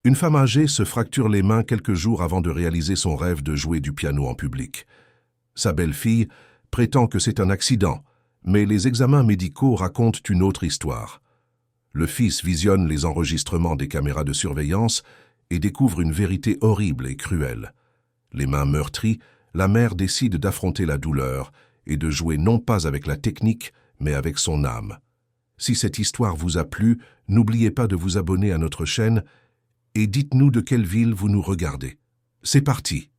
Une femme âgée se fracture les mains quelques jours avant de réaliser son rêve de jouer du piano en public. Sa belle-fille prétend que c'est un accident, mais les examens médicaux racontent une autre histoire. Le fils visionne les enregistrements des caméras de surveillance et découvre une vérité horrible et cruelle. Les mains meurtries, la mère décide d'affronter la douleur et de jouer non pas avec la technique, mais avec son âme. Si cette histoire vous a plu, n'oubliez pas de vous abonner à notre chaîne et dites-nous de quelle ville vous nous regardez. C'est parti!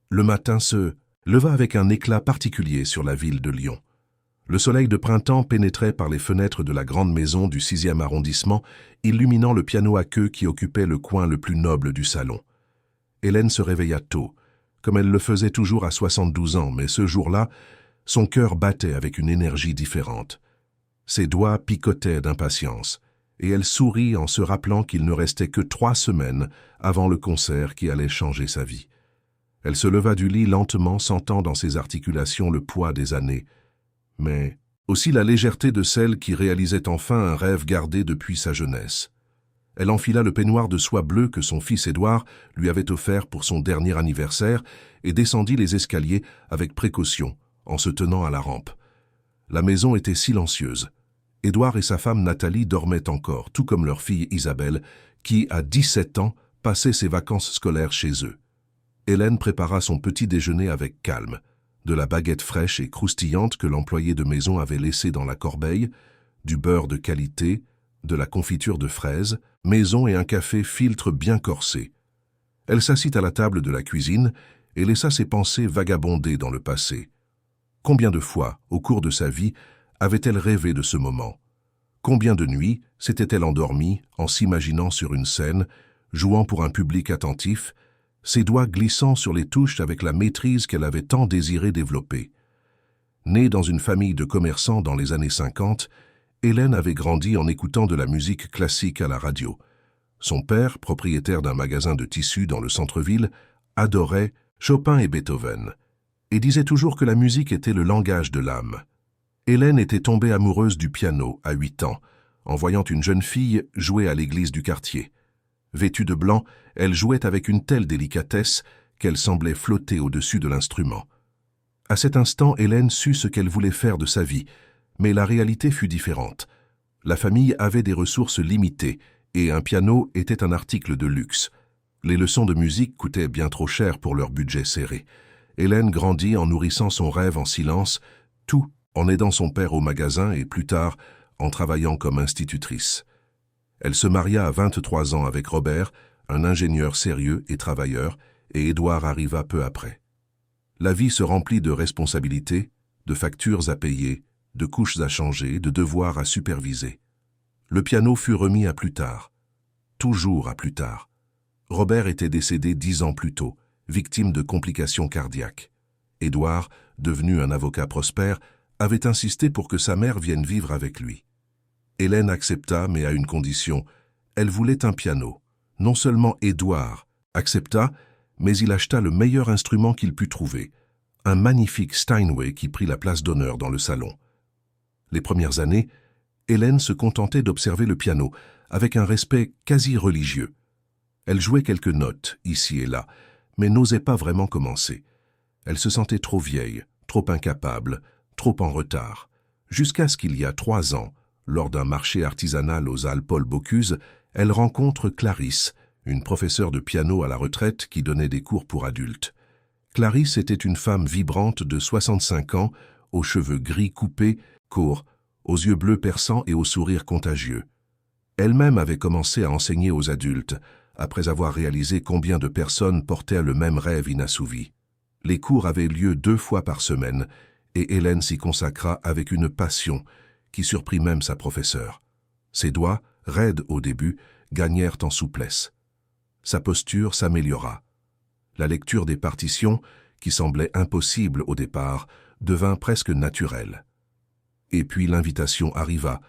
Le matin se leva avec un éclat particulier sur la ville de Lyon. Le soleil de printemps pénétrait par les fenêtres de la grande maison du 6e arrondissement, illuminant le piano à queue qui occupait le coin le plus noble du salon. Hélène se réveilla tôt, comme elle le faisait toujours à 72 ans, mais ce jour-là, son cœur battait avec une énergie différente. Ses doigts picotaient d'impatience, et elle sourit en se rappelant qu'il ne restait que 3 semaines avant le concert qui allait changer sa vie. Elle se leva du lit lentement, sentant dans ses articulations le poids des années, mais aussi la légèreté de celle qui réalisait enfin un rêve gardé depuis sa jeunesse. Elle enfila le peignoir de soie bleue que son fils Édouard lui avait offert pour son dernier anniversaire et descendit les escaliers avec précaution, en se tenant à la rampe. La maison était silencieuse. Édouard et sa femme Nathalie dormaient encore, tout comme leur fille Isabelle, qui, à 17 ans, passait ses vacances scolaires chez eux. Hélène prépara son petit déjeuner avec calme. De la baguette fraîche et croustillante que l'employé de maison avait laissée dans la corbeille, du beurre de qualité, de la confiture de fraises, maison et un café filtre bien corsé. Elle s'assit à la table de la cuisine et laissa ses pensées vagabonder dans le passé. Combien de fois, au cours de sa vie, avait-elle rêvé de ce moment? Combien de nuits s'était-elle endormie en s'imaginant sur une scène, jouant pour un public attentif, ses doigts glissant sur les touches avec la maîtrise qu'elle avait tant désiré développer. Née dans une famille de commerçants dans les années 50, Hélène avait grandi en écoutant de la musique classique à la radio. Son père, propriétaire d'un magasin de tissus dans le centre-ville, adorait Chopin et Beethoven, et disait toujours que la musique était le langage de l'âme. Hélène était tombée amoureuse du piano à 8 ans, en voyant une jeune fille jouer à l'église du quartier. Vêtue de blanc, elle jouait avec une telle délicatesse qu'elle semblait flotter au-dessus de l'instrument. À cet instant, Hélène sut ce qu'elle voulait faire de sa vie, mais la réalité fut différente. La famille avait des ressources limitées et un piano était un article de luxe. Les leçons de musique coûtaient bien trop cher pour leur budget serré. Hélène grandit en nourrissant son rêve en silence, tout en aidant son père au magasin et plus tard en travaillant comme institutrice. Elle se maria à 23 ans avec Robert, un ingénieur sérieux et travailleur, et Édouard arriva peu après. La vie se remplit de responsabilités, de factures à payer, de couches à changer, de devoirs à superviser. Le piano fut remis à plus tard. Toujours à plus tard. Robert était décédé 10 ans plus tôt, victime de complications cardiaques. Édouard, devenu un avocat prospère, avait insisté pour que sa mère vienne vivre avec lui. Hélène accepta, mais à une condition. Elle voulait un piano. Non seulement Édouard accepta, mais il acheta le meilleur instrument qu'il put trouver, un magnifique Steinway qui prit la place d'honneur dans le salon. Les premières années, Hélène se contentait d'observer le piano, avec un respect quasi religieux. Elle jouait quelques notes, ici et là, mais n'osait pas vraiment commencer. Elle se sentait trop vieille, trop incapable, trop en retard, jusqu'à ce qu'il y a 3 ans, lors d'un marché artisanal aux Halles Paul Bocuse, elle rencontre Clarisse, une professeure de piano à la retraite qui donnait des cours pour adultes. Clarisse était une femme vibrante de 65 ans, aux cheveux gris coupés, courts, aux yeux bleus perçants et au sourire contagieux. Elle-même avait commencé à enseigner aux adultes, après avoir réalisé combien de personnes portaient le même rêve inassouvi. Les cours avaient lieu 2 fois par semaine, et Hélène s'y consacra avec une passion qui surprit même sa professeure. Ses doigts, raides au début, gagnèrent en souplesse. Sa posture s'améliora. La lecture des partitions, qui semblait impossible au départ, devint presque naturelle. Et puis l'invitation arriva.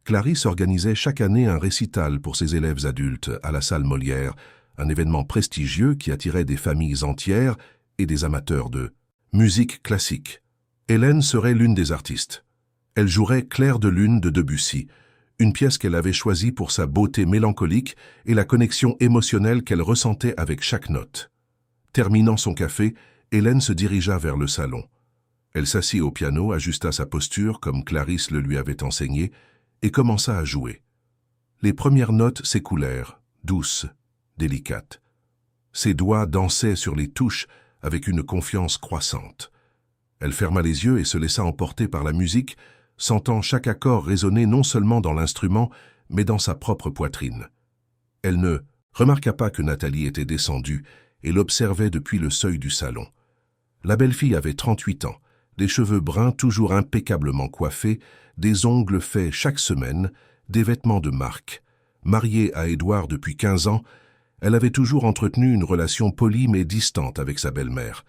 Clarisse organisait chaque année un récital pour ses élèves adultes à la salle Molière, un événement prestigieux qui attirait des familles entières et des amateurs de musique classique. Hélène serait l'une des artistes. Elle jouerait Clair de lune de Debussy, une pièce qu'elle avait choisie pour sa beauté mélancolique et la connexion émotionnelle qu'elle ressentait avec chaque note. Terminant son café, Hélène se dirigea vers le salon. Elle s'assit au piano, ajusta sa posture comme Clarisse le lui avait enseigné, et commença à jouer. Les premières notes s'écoulèrent, douces, délicates. Ses doigts dansaient sur les touches avec une confiance croissante. Elle ferma les yeux et se laissa emporter par la musique, sentant chaque accord résonner non seulement dans l'instrument, mais dans sa propre poitrine. Elle ne remarqua pas que Nathalie était descendue et l'observait depuis le seuil du salon. La belle fille avait 38 ans, des cheveux bruns toujours impeccablement coiffés, des ongles faits chaque semaine, des vêtements de marque. Mariée à Édouard depuis 15 ans, elle avait toujours entretenu une relation polie mais distante avec sa belle-mère.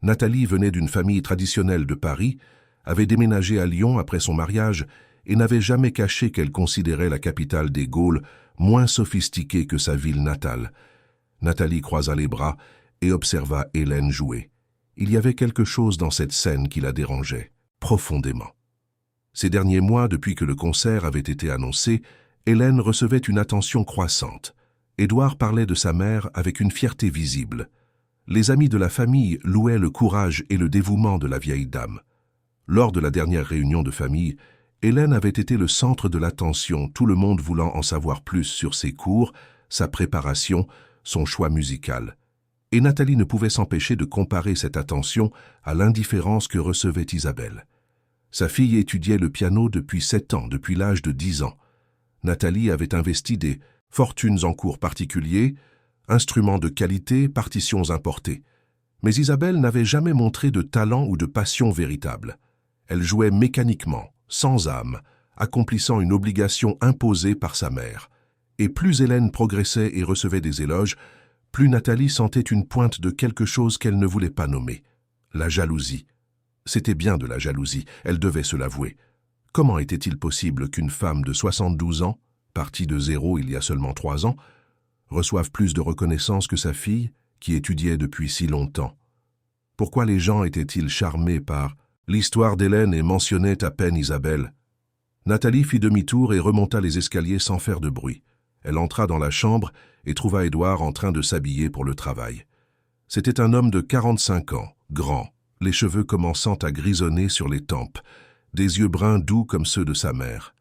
Nathalie venait d'une famille traditionnelle de Paris, avait déménagé à Lyon après son mariage et n'avait jamais caché qu'elle considérait la capitale des Gaules moins sophistiquée que sa ville natale. Nathalie croisa les bras et observa Hélène jouer. Il y avait quelque chose dans cette scène qui la dérangeait, profondément. Ces derniers mois, depuis que le concert avait été annoncé, Hélène recevait une attention croissante. Édouard parlait de sa mère avec une fierté visible. Les amis de la famille louaient le courage et le dévouement de la vieille dame. Lors de la dernière réunion de famille, Hélène avait été le centre de l'attention, tout le monde voulant en savoir plus sur ses cours, sa préparation, son choix musical. Et Nathalie ne pouvait s'empêcher de comparer cette attention à l'indifférence que recevait Isabelle. Sa fille étudiait le piano depuis 7 ans, depuis l'âge de 10 ans. Nathalie avait investi des fortunes en cours particuliers, instruments de qualité, partitions importées. Mais Isabelle n'avait jamais montré de talent ou de passion véritable. Elle jouait mécaniquement, sans âme, accomplissant une obligation imposée par sa mère. Et plus Hélène progressait et recevait des éloges, plus Nathalie sentait une pointe de quelque chose qu'elle ne voulait pas nommer, la jalousie. C'était bien de la jalousie, elle devait se l'avouer. Comment était-il possible qu'une femme de 72 ans, partie de zéro il y a seulement 3 ans, reçoive plus de reconnaissance que sa fille, qui étudiait depuis si longtemps? Pourquoi les gens étaient-ils charmés par l'histoire d'Hélène et mentionnaient à peine Isabelle? Nathalie fit demi-tour et remonta les escaliers sans faire de bruit. Elle entra dans la chambre et trouva Édouard en train de s'habiller pour le travail. C'était un homme de 45 ans, grand, les cheveux commençant à grisonner sur les tempes, des yeux bruns doux comme ceux de sa mère.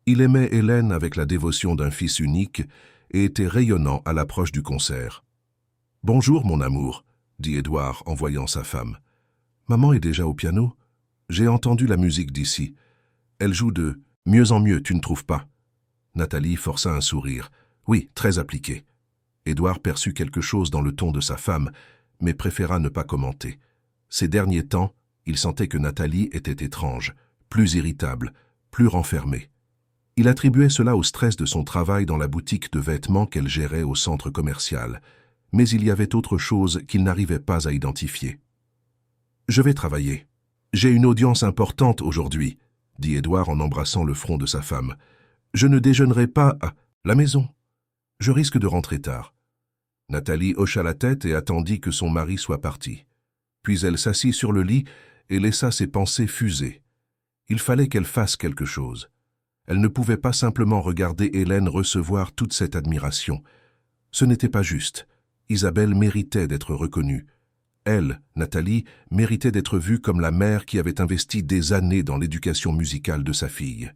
Il aimait Hélène avec la dévotion d'un fils unique et était rayonnant à l'approche du concert. « Bonjour, mon amour », dit Édouard en voyant sa femme. « Maman est déjà au piano? J'ai entendu la musique d'ici. Elle joue de mieux en mieux, tu ne trouves pas ?» Nathalie força un sourire. « Oui, très appliqué. » Édouard perçut quelque chose dans le ton de sa femme, mais préféra ne pas commenter. Ces derniers temps, il sentait que Nathalie était étrange, plus irritable, plus renfermée. Il attribuait cela au stress de son travail dans la boutique de vêtements qu'elle gérait au centre commercial, mais il y avait autre chose qu'il n'arrivait pas à identifier. « Je vais travailler. J'ai une audience importante aujourd'hui, » dit Édouard en embrassant le front de sa femme. « Je ne déjeunerai pas à la maison. Je risque de rentrer tard. » Nathalie hocha la tête et attendit que son mari soit parti. Puis elle s'assit sur le lit et laissa ses pensées fuser. Il fallait qu'elle fasse quelque chose. Elle ne pouvait pas simplement regarder Hélène recevoir toute cette admiration. Ce n'était pas juste. Isabelle méritait d'être reconnue. Elle, Nathalie, méritait d'être vue comme la mère qui avait investi des années dans l'éducation musicale de sa fille.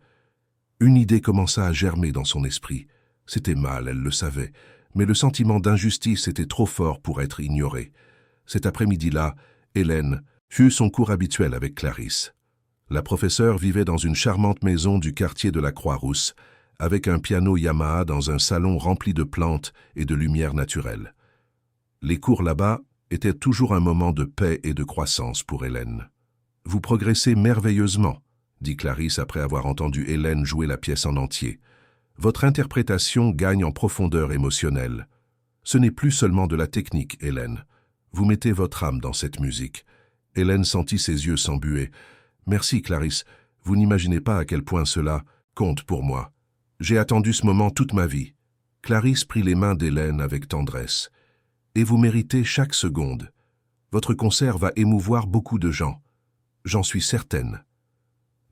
Une idée commença à germer dans son esprit. C'était mal, elle le savait, mais le sentiment d'injustice était trop fort pour être ignoré. Cet après-midi-là, Hélène fut son cours habituel avec Clarisse. La professeure vivait dans une charmante maison du quartier de la Croix-Rousse, avec un piano Yamaha dans un salon rempli de plantes et de lumière naturelle. Les cours là-bas étaient toujours un moment de paix et de croissance pour Hélène. « Vous progressez merveilleusement », dit Clarisse après avoir entendu Hélène jouer la pièce en entier. « Votre interprétation gagne en profondeur émotionnelle. Ce n'est plus seulement de la technique, Hélène. Vous mettez votre âme dans cette musique. » Hélène sentit ses yeux s'embuer. « Merci, Clarisse. Vous n'imaginez pas à quel point cela compte pour moi. J'ai attendu ce moment toute ma vie. » Clarisse prit les mains d'Hélène avec tendresse. « Et vous méritez chaque seconde. Votre concert va émouvoir beaucoup de gens. J'en suis certaine. »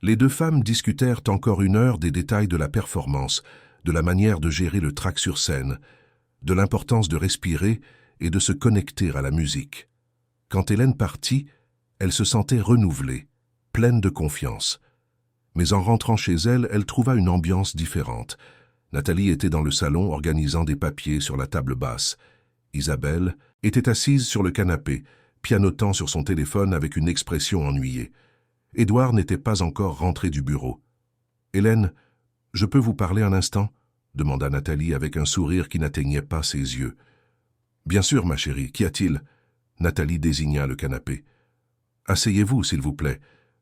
Les deux femmes discutèrent encore 1 heure des détails de la performance, de la manière de gérer le track sur scène, de l'importance de respirer et de se connecter à la musique. Quand Hélène partit, elle se sentait renouvelée, pleine de confiance. Mais en rentrant chez elle, elle trouva une ambiance différente. Nathalie était dans le salon organisant des papiers sur la table basse. Isabelle était assise sur le canapé, pianotant sur son téléphone avec une expression ennuyée. Édouard n'était pas encore rentré du bureau. « Hélène, je peux vous parler un instant ?» demanda Nathalie avec un sourire qui n'atteignait pas ses yeux. « Bien sûr, ma chérie, qu'y a-t-il » Nathalie désigna le canapé. « Asseyez-vous, s'il vous plaît.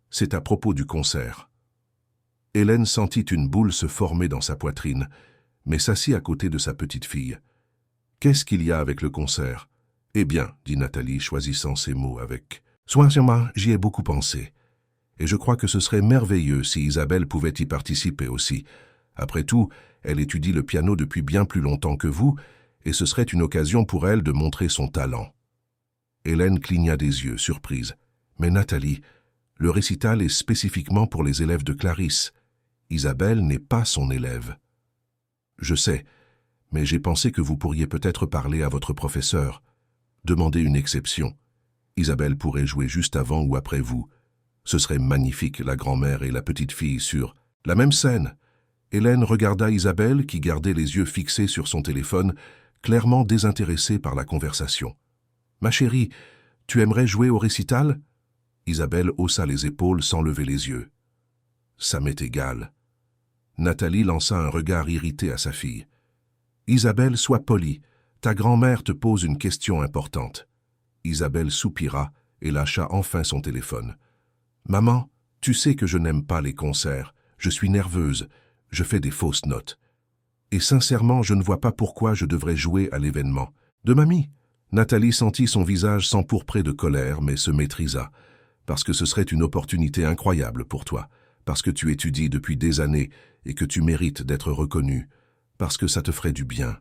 C'est à propos du concert. » Hélène sentit une boule se former dans sa poitrine, mais s'assit à côté de sa petite fille. « Qu'est-ce qu'il y a avec le concert ?»« Eh bien, dit Nathalie, choisissant ses mots avec « Sincèrement, j'y ai beaucoup pensé. Et je crois que ce serait merveilleux si Isabelle pouvait y participer aussi. Après tout, elle étudie le piano depuis bien plus longtemps que vous, et ce serait une occasion pour elle de montrer son talent. » Hélène cligna des yeux, surprise. « Mais Nathalie, le récital est spécifiquement pour les élèves de Clarisse. Isabelle n'est pas son élève. »« Je sais, mais j'ai pensé que vous pourriez peut-être parler à votre professeur. Demander une exception. Isabelle pourrait jouer juste avant ou après vous. Ce serait magnifique, la grand-mère et la petite fille sur la même scène. » Hélène regarda Isabelle qui gardait les yeux fixés sur son téléphone, clairement désintéressée par la conversation. « Ma chérie, tu aimerais jouer au récital ?» Isabelle haussa les épaules sans lever les yeux. « Ça m'est égal. » Nathalie lança un regard irrité à sa fille. « Isabelle, sois polie. Ta grand-mère te pose une question importante. » Isabelle soupira et lâcha enfin son téléphone. « Maman, tu sais que je n'aime pas les concerts. Je suis nerveuse. Je fais des fausses notes. Et sincèrement, je ne vois pas pourquoi je devrais jouer à l'événement. De mamie ?» Nathalie sentit son visage s'empourprer de colère, mais se maîtrisa. « Parce que ce serait une opportunité incroyable pour toi. Parce que tu étudies depuis des années et que tu mérites d'être reconnue. Parce que ça te ferait du bien. »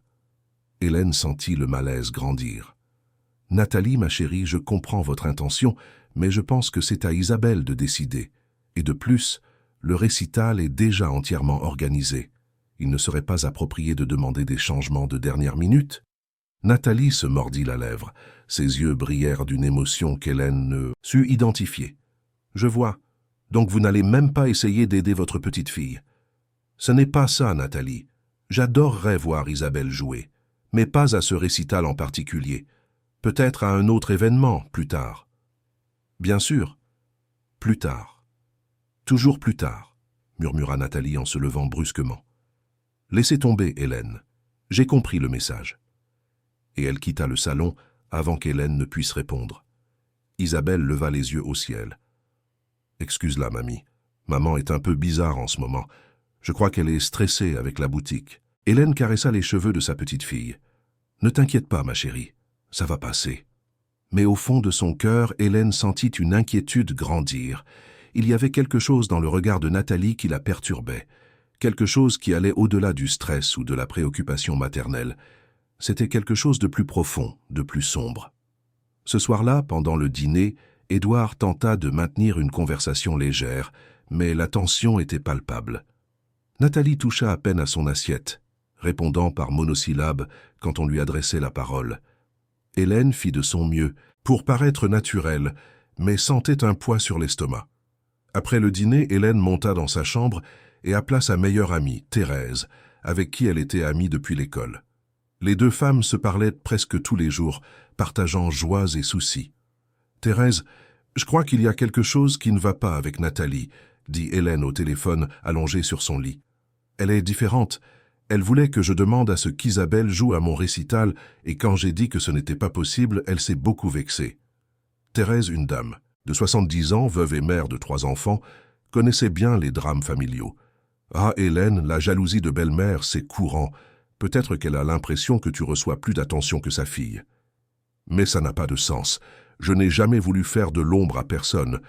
Hélène sentit le malaise grandir. « Nathalie, ma chérie, je comprends votre intention, mais je pense que c'est à Isabelle de décider. Et de plus, le récital est déjà entièrement organisé. Il ne serait pas approprié de demander des changements de dernière minute. » Nathalie se mordit la lèvre. Ses yeux brillèrent d'une émotion qu'Hélène ne sut identifier. « Je vois. Donc vous n'allez même pas essayer d'aider votre petite fille. »« Ce n'est pas ça, Nathalie. J'adorerais voir Isabelle jouer, mais pas à ce récital en particulier. Peut-être à un autre événement, plus tard. »« Bien sûr. Plus tard. Toujours plus tard, » murmura Nathalie en se levant brusquement. « Laissez tomber, Hélène. J'ai compris le message. » Et elle quitta le salon avant qu'Hélène ne puisse répondre. Isabelle leva les yeux au ciel. « Excuse-la, mamie. Maman est un peu bizarre en ce moment. Je crois qu'elle est stressée avec la boutique. » Hélène caressa les cheveux de sa petite fille. « Ne t'inquiète pas, ma chérie. Ça va passer. » Mais au fond de son cœur, Hélène sentit une inquiétude grandir. Il y avait quelque chose dans le regard de Nathalie qui la perturbait. Quelque chose qui allait au-delà du stress ou de la préoccupation maternelle. C'était quelque chose de plus profond, de plus sombre. Ce soir-là, pendant le dîner, Édouard tenta de maintenir une conversation légère, mais la tension était palpable. Nathalie toucha à peine à son assiette, répondant par monosyllabes quand on lui adressait la parole. Hélène fit de son mieux, pour paraître naturelle, mais sentait un poids sur l'estomac. Après le dîner, Hélène monta dans sa chambre et appela sa meilleure amie, Thérèse, avec qui elle était amie depuis l'école. Les deux femmes se parlaient presque tous les jours, partageant joies et soucis. « Thérèse, je crois qu'il y a quelque chose qui ne va pas avec Nathalie, » dit Hélène au téléphone, allongée sur son lit. « Elle est différente. Elle voulait que je demande à ce qu'Isabelle joue à mon récital, et quand j'ai dit que ce n'était pas possible, elle s'est beaucoup vexée. » Thérèse, une dame, de 70 ans, veuve et mère de 3 enfants, connaissait bien les drames familiaux. « Ah, Hélène, la jalousie de belle-mère, c'est courant. Peut-être qu'elle a l'impression que tu reçois plus d'attention que sa fille. Mais ça n'a pas de sens. Je n'ai jamais voulu faire de l'ombre à personne.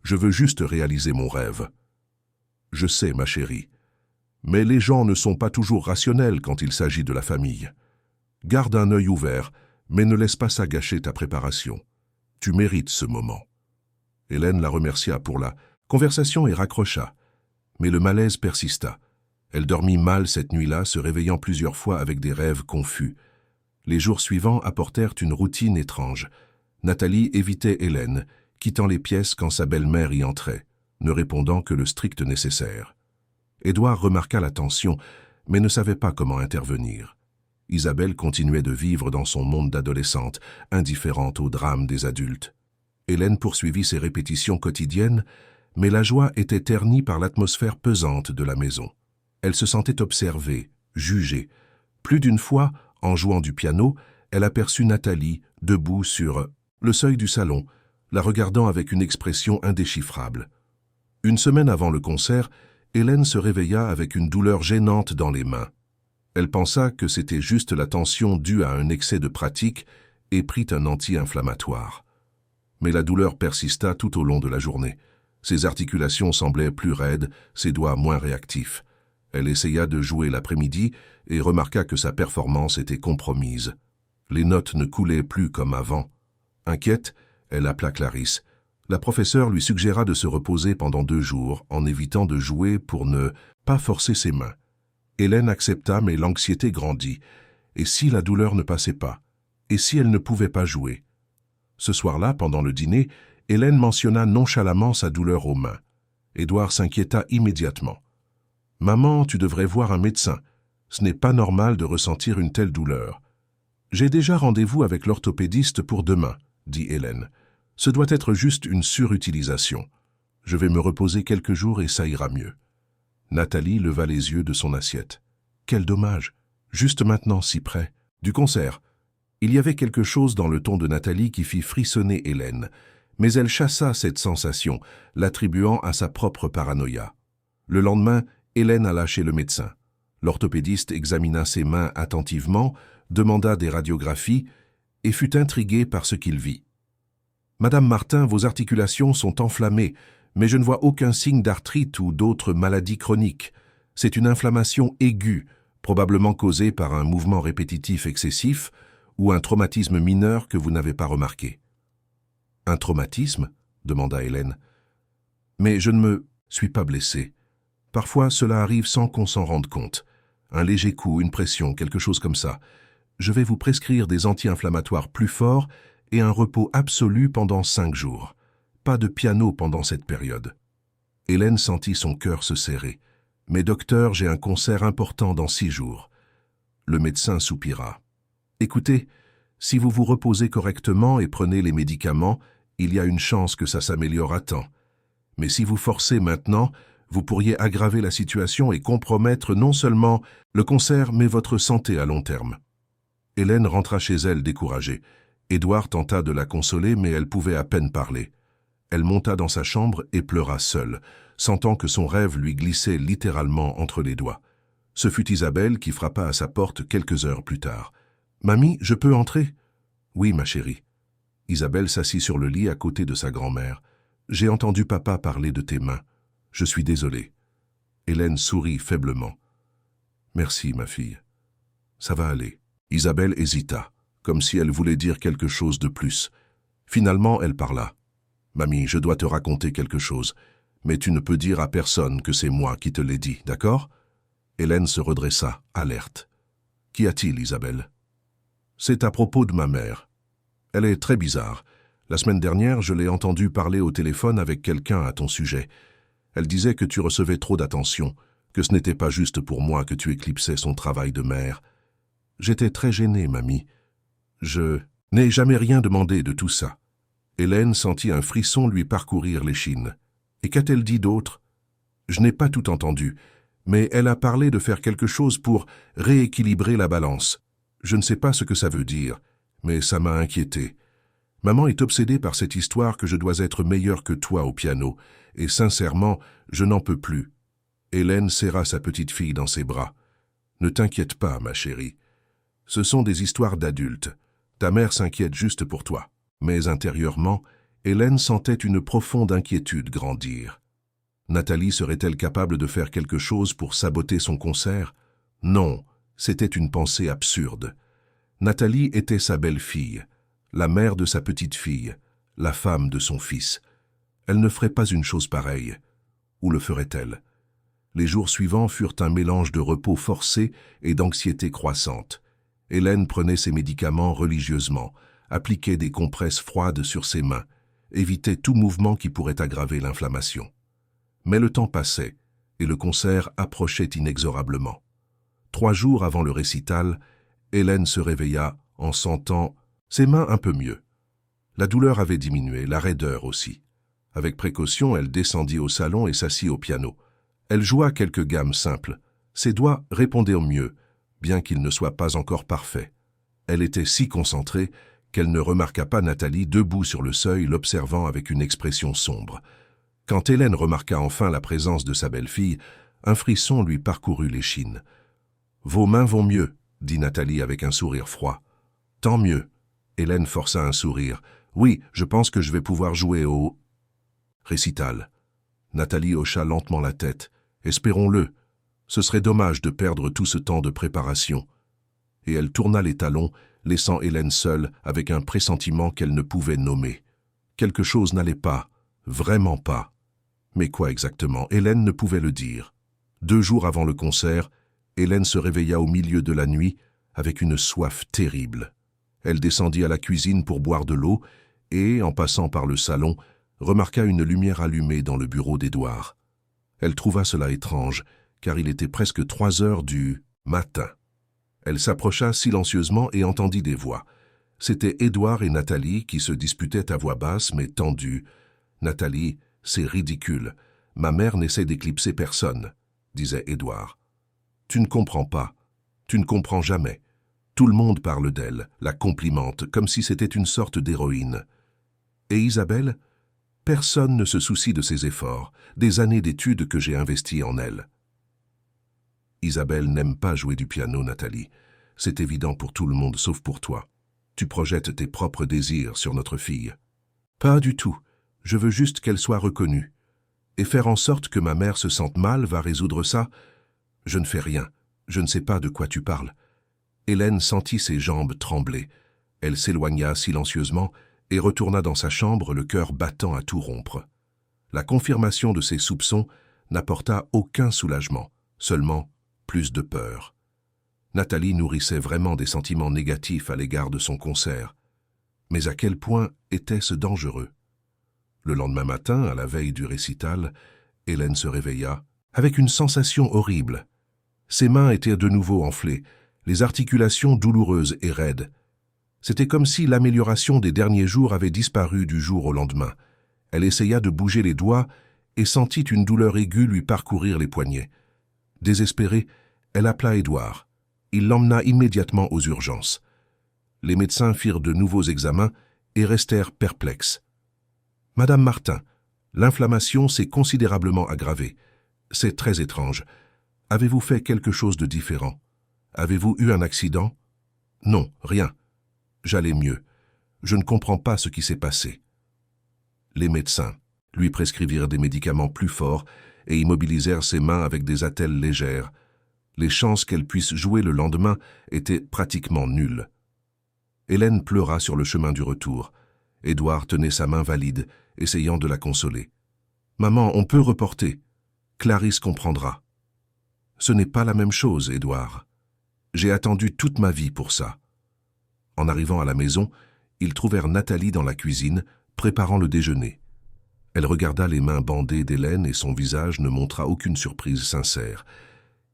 Je veux juste réaliser mon rêve. » « Je sais, ma chérie. Mais les gens ne sont pas toujours rationnels quand il s'agit de la famille. Garde un œil ouvert, mais ne laisse pas ça gâcher ta préparation. Tu mérites ce moment. » Hélène la remercia pour la Conversation et raccrocha, mais le malaise persista. Elle dormit mal cette nuit-là, se réveillant plusieurs fois avec des rêves confus. Les jours suivants apportèrent une routine étrange. Nathalie évitait Hélène, quittant les pièces quand sa belle-mère y entrait, ne répondant que le strict nécessaire. Édouard remarqua la tension, mais ne savait pas comment intervenir. Isabelle continuait de vivre dans son monde d'adolescente, indifférente au drame des adultes. Hélène poursuivit ses répétitions quotidiennes, mais la joie était ternie par l'atmosphère pesante de la maison. Elle se sentait observée, jugée. Plus d'une fois, en jouant du piano, elle aperçut Nathalie, debout sur le seuil du salon, la regardant avec une expression indéchiffrable. Une semaine avant le concert, Hélène se réveilla avec une douleur gênante dans les mains. Elle pensa que c'était juste la tension due à un excès de pratique et prit un anti-inflammatoire. Mais la douleur persista tout au long de la journée. Ses articulations semblaient plus raides, ses doigts moins réactifs. Elle essaya de jouer l'après-midi et remarqua que sa performance était compromise. Les notes ne coulaient plus comme avant. Inquiète, elle appela Clarisse. La professeure lui suggéra de se reposer pendant 2 jours en évitant de jouer pour ne pas forcer ses mains. Hélène accepta, mais l'anxiété grandit. Et si la douleur ne passait pas? Et si elle ne pouvait pas jouer? Ce soir-là, pendant le dîner, Hélène mentionna nonchalamment sa douleur aux mains. Édouard s'inquiéta immédiatement. « Maman, tu devrais voir un médecin. Ce n'est pas normal de ressentir une telle douleur. »« J'ai déjà rendez-vous avec l'orthopédiste pour demain, » dit Hélène. « Ce doit être juste une surutilisation. Je vais me reposer quelques jours et ça ira mieux. » Nathalie leva les yeux de son assiette. « Quel dommage! Juste maintenant, si près. Du concert. » Il y avait quelque chose dans le ton de Nathalie qui fit frissonner Hélène, mais elle chassa cette sensation, l'attribuant à sa propre paranoïa. Le lendemain, Hélène alla chez le médecin. L'orthopédiste examina ses mains attentivement, demanda des radiographies et fut intrigué par ce qu'il vit. « Madame Martin, vos articulations sont enflammées, mais je ne vois aucun signe d'arthrite ou d'autres maladies chroniques. C'est une inflammation aiguë, probablement causée par un mouvement répétitif excessif ou un traumatisme mineur que vous n'avez pas remarqué. »« Un traumatisme ?» demanda Hélène. « Mais je ne me suis pas blessée. Parfois, cela arrive sans qu'on s'en rende compte. Un léger coup, une pression, quelque chose comme ça. Je vais vous prescrire des anti-inflammatoires plus forts et un repos absolu pendant 5 jours. Pas de piano pendant cette période. » Hélène sentit son cœur se serrer. « Mais docteur, j'ai un concert important dans 6 jours. » Le médecin soupira. « Écoutez, si vous vous reposez correctement et prenez les médicaments, il y a une chance que ça s'améliore à temps. Mais si vous forcez maintenant, vous pourriez aggraver la situation et compromettre non seulement le concert, mais votre santé à long terme. » Hélène rentra chez elle découragée. Édouard tenta de la consoler, mais elle pouvait à peine parler. Elle monta dans sa chambre et pleura seule, sentant que son rêve lui glissait littéralement entre les doigts. Ce fut Isabelle qui frappa à sa porte quelques heures plus tard. « Mamie, je peux entrer ?»« Oui, ma chérie. » Isabelle s'assit sur le lit à côté de sa grand-mère. « J'ai entendu papa parler de tes mains. Je suis désolée. » Hélène sourit faiblement. « Merci, ma fille. Ça va aller. » Isabelle hésita, comme si elle voulait dire quelque chose de plus. Finalement, elle parla. « Mamie, je dois te raconter quelque chose, mais tu ne peux dire à personne que c'est moi qui te l'ai dit, d'accord ?» Hélène se redressa, alerte. « Qu'y a-t-il, Isabelle ?»« C'est à propos de ma mère. Elle est très bizarre. La semaine dernière, je l'ai entendue parler au téléphone avec quelqu'un à ton sujet. Elle disait que tu recevais trop d'attention, que ce n'était pas juste pour moi que tu éclipsais son travail de mère. J'étais très gênée, mamie. Je n'ai jamais rien demandé de tout ça. » Hélène sentit un frisson lui parcourir l'échine. « Et qu'a-t-elle dit d'autre ?»« Je n'ai pas tout entendu, mais elle a parlé de faire quelque chose pour rééquilibrer la balance. Je ne sais pas ce que ça veut dire, mais ça m'a inquiété. Maman est obsédée par cette histoire que je dois être meilleure que toi au piano, et sincèrement, je n'en peux plus. » Hélène serra sa petite fille dans ses bras. « Ne t'inquiète pas, ma chérie. Ce sont des histoires d'adultes. Ta mère s'inquiète juste pour toi. » Mais intérieurement, Hélène sentait une profonde inquiétude grandir. Nathalie serait-elle capable de faire quelque chose pour saboter son concert? Non, c'était une pensée absurde. Nathalie était sa belle-fille, la mère de sa petite-fille, la femme de son fils. Elle ne ferait pas une chose pareille. Ou le ferait-elle? Les jours suivants furent un mélange de repos forcé et d'anxiété croissante. Hélène prenait ses médicaments religieusement, appliquait des compresses froides sur ses mains, évitait tout mouvement qui pourrait aggraver l'inflammation. Mais le temps passait, et le concert approchait inexorablement. 3 jours avant le récital, Hélène se réveilla en sentant ses mains un peu mieux. La douleur avait diminué, la raideur aussi. Avec précaution, elle descendit au salon et s'assit au piano. Elle joua quelques gammes simples. Ses doigts répondaient au mieux, bien qu'ils ne soient pas encore parfaits. Elle était si concentrée qu'elle ne remarqua pas Nathalie debout sur le seuil, l'observant avec une expression sombre. Quand Hélène remarqua enfin la présence de sa belle-fille, un frisson lui parcourut l'échine. « Vos mains vont mieux », dit Nathalie avec un sourire froid. « Tant mieux. » Hélène força un sourire. « Oui, je pense que je vais pouvoir jouer au... » Récital. Nathalie hocha lentement la tête. « Espérons-le. Ce serait dommage de perdre tout ce temps de préparation. » Et elle tourna les talons, laissant Hélène seule avec un pressentiment qu'elle ne pouvait nommer. Quelque chose n'allait pas, vraiment pas. Mais quoi exactement? Hélène ne pouvait le dire. 2 jours avant le concert, Hélène se réveilla au milieu de la nuit avec une soif terrible. Elle descendit à la cuisine pour boire de l'eau et, en passant par le salon, remarqua une lumière allumée dans le bureau d'Édouard. Elle trouva cela étrange, car il était presque 3 heures du matin. Elle s'approcha silencieusement et entendit des voix. C'étaient Édouard et Nathalie qui se disputaient à voix basse mais tendue. « Nathalie, c'est ridicule. Ma mère n'essaie d'éclipser personne, » disait Édouard. « Tu ne comprends pas. Tu ne comprends jamais. Tout le monde parle d'elle, la complimente, comme si c'était une sorte d'héroïne. Et Isabelle? Personne ne se soucie de ses efforts, des années d'études que j'ai investies en elle. » Isabelle n'aime pas jouer du piano, Nathalie. C'est évident pour tout le monde sauf pour toi. Tu projettes tes propres désirs sur notre fille. Pas du tout. Je veux juste qu'elle soit reconnue. Et faire en sorte que ma mère se sente mal va résoudre ça? Je ne fais rien. Je ne sais pas de quoi tu parles. Hélène sentit ses jambes trembler. Elle s'éloigna silencieusement et retourna dans sa chambre, le cœur battant à tout rompre. La confirmation de ses soupçons n'apporta aucun soulagement, seulement plus de peur. Nathalie nourrissait vraiment des sentiments négatifs à l'égard de son concert. Mais à quel point était-ce dangereux? Le lendemain matin, à la veille du récital, Hélène se réveilla avec une sensation horrible. Ses mains étaient de nouveau enflées, les articulations douloureuses et raides. C'était comme si l'amélioration des derniers jours avait disparu du jour au lendemain. Elle essaya de bouger les doigts et sentit une douleur aiguë lui parcourir les poignets. Désespérée, elle appela Édouard. Il l'emmena immédiatement aux urgences. Les médecins firent de nouveaux examens et restèrent perplexes. « Madame Martin, l'inflammation s'est considérablement aggravée. C'est très étrange. Avez-vous fait quelque chose de différent? Avez-vous eu un accident? » « Non, rien. J'allais mieux. Je ne comprends pas ce qui s'est passé. » Les médecins lui prescrivirent des médicaments plus forts et immobilisèrent ses mains avec des attelles légères. Les chances qu'elle puisse jouer le lendemain étaient pratiquement nulles. Hélène pleura sur le chemin du retour. Édouard tenait sa main valide, essayant de la consoler. « Maman, on peut reporter. Clarisse comprendra. »« Ce n'est pas la même chose, Édouard. J'ai attendu toute ma vie pour ça. » En arrivant à la maison, ils trouvèrent Nathalie dans la cuisine, préparant le déjeuner. Elle regarda les mains bandées d'Hélène et son visage ne montra aucune surprise sincère.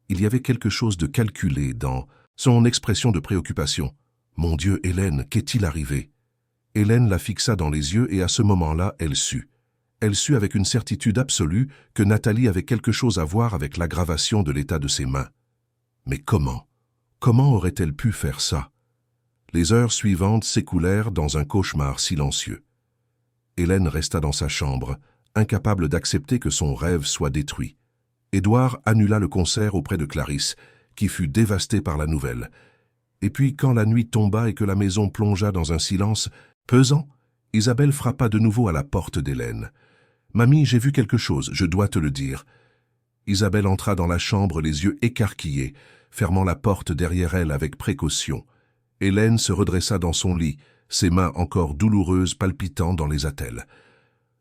Il y avait quelque chose de calculé dans son expression de préoccupation. « Mon Dieu, Hélène, qu'est-il arrivé ?» Hélène la fixa dans les yeux et à ce moment-là, elle sut. Elle sut avec une certitude absolue que Nathalie avait quelque chose à voir avec l'aggravation de l'état de ses mains. Mais comment? Comment aurait-elle pu faire ça? Les heures suivantes s'écoulèrent dans un cauchemar silencieux. Hélène resta dans sa chambre, incapable d'accepter que son rêve soit détruit. Édouard annula le concert auprès de Clarisse, qui fut dévastée par la nouvelle. Et puis, quand la nuit tomba et que la maison plongea dans un silence pesant, Isabelle frappa de nouveau à la porte d'Hélène. « Mamie, j'ai vu quelque chose, je dois te le dire. » Isabelle entra dans la chambre, les yeux écarquillés, fermant la porte derrière elle avec précaution. Hélène se redressa dans son lit, ses mains encore douloureuses palpitant dans les attelles.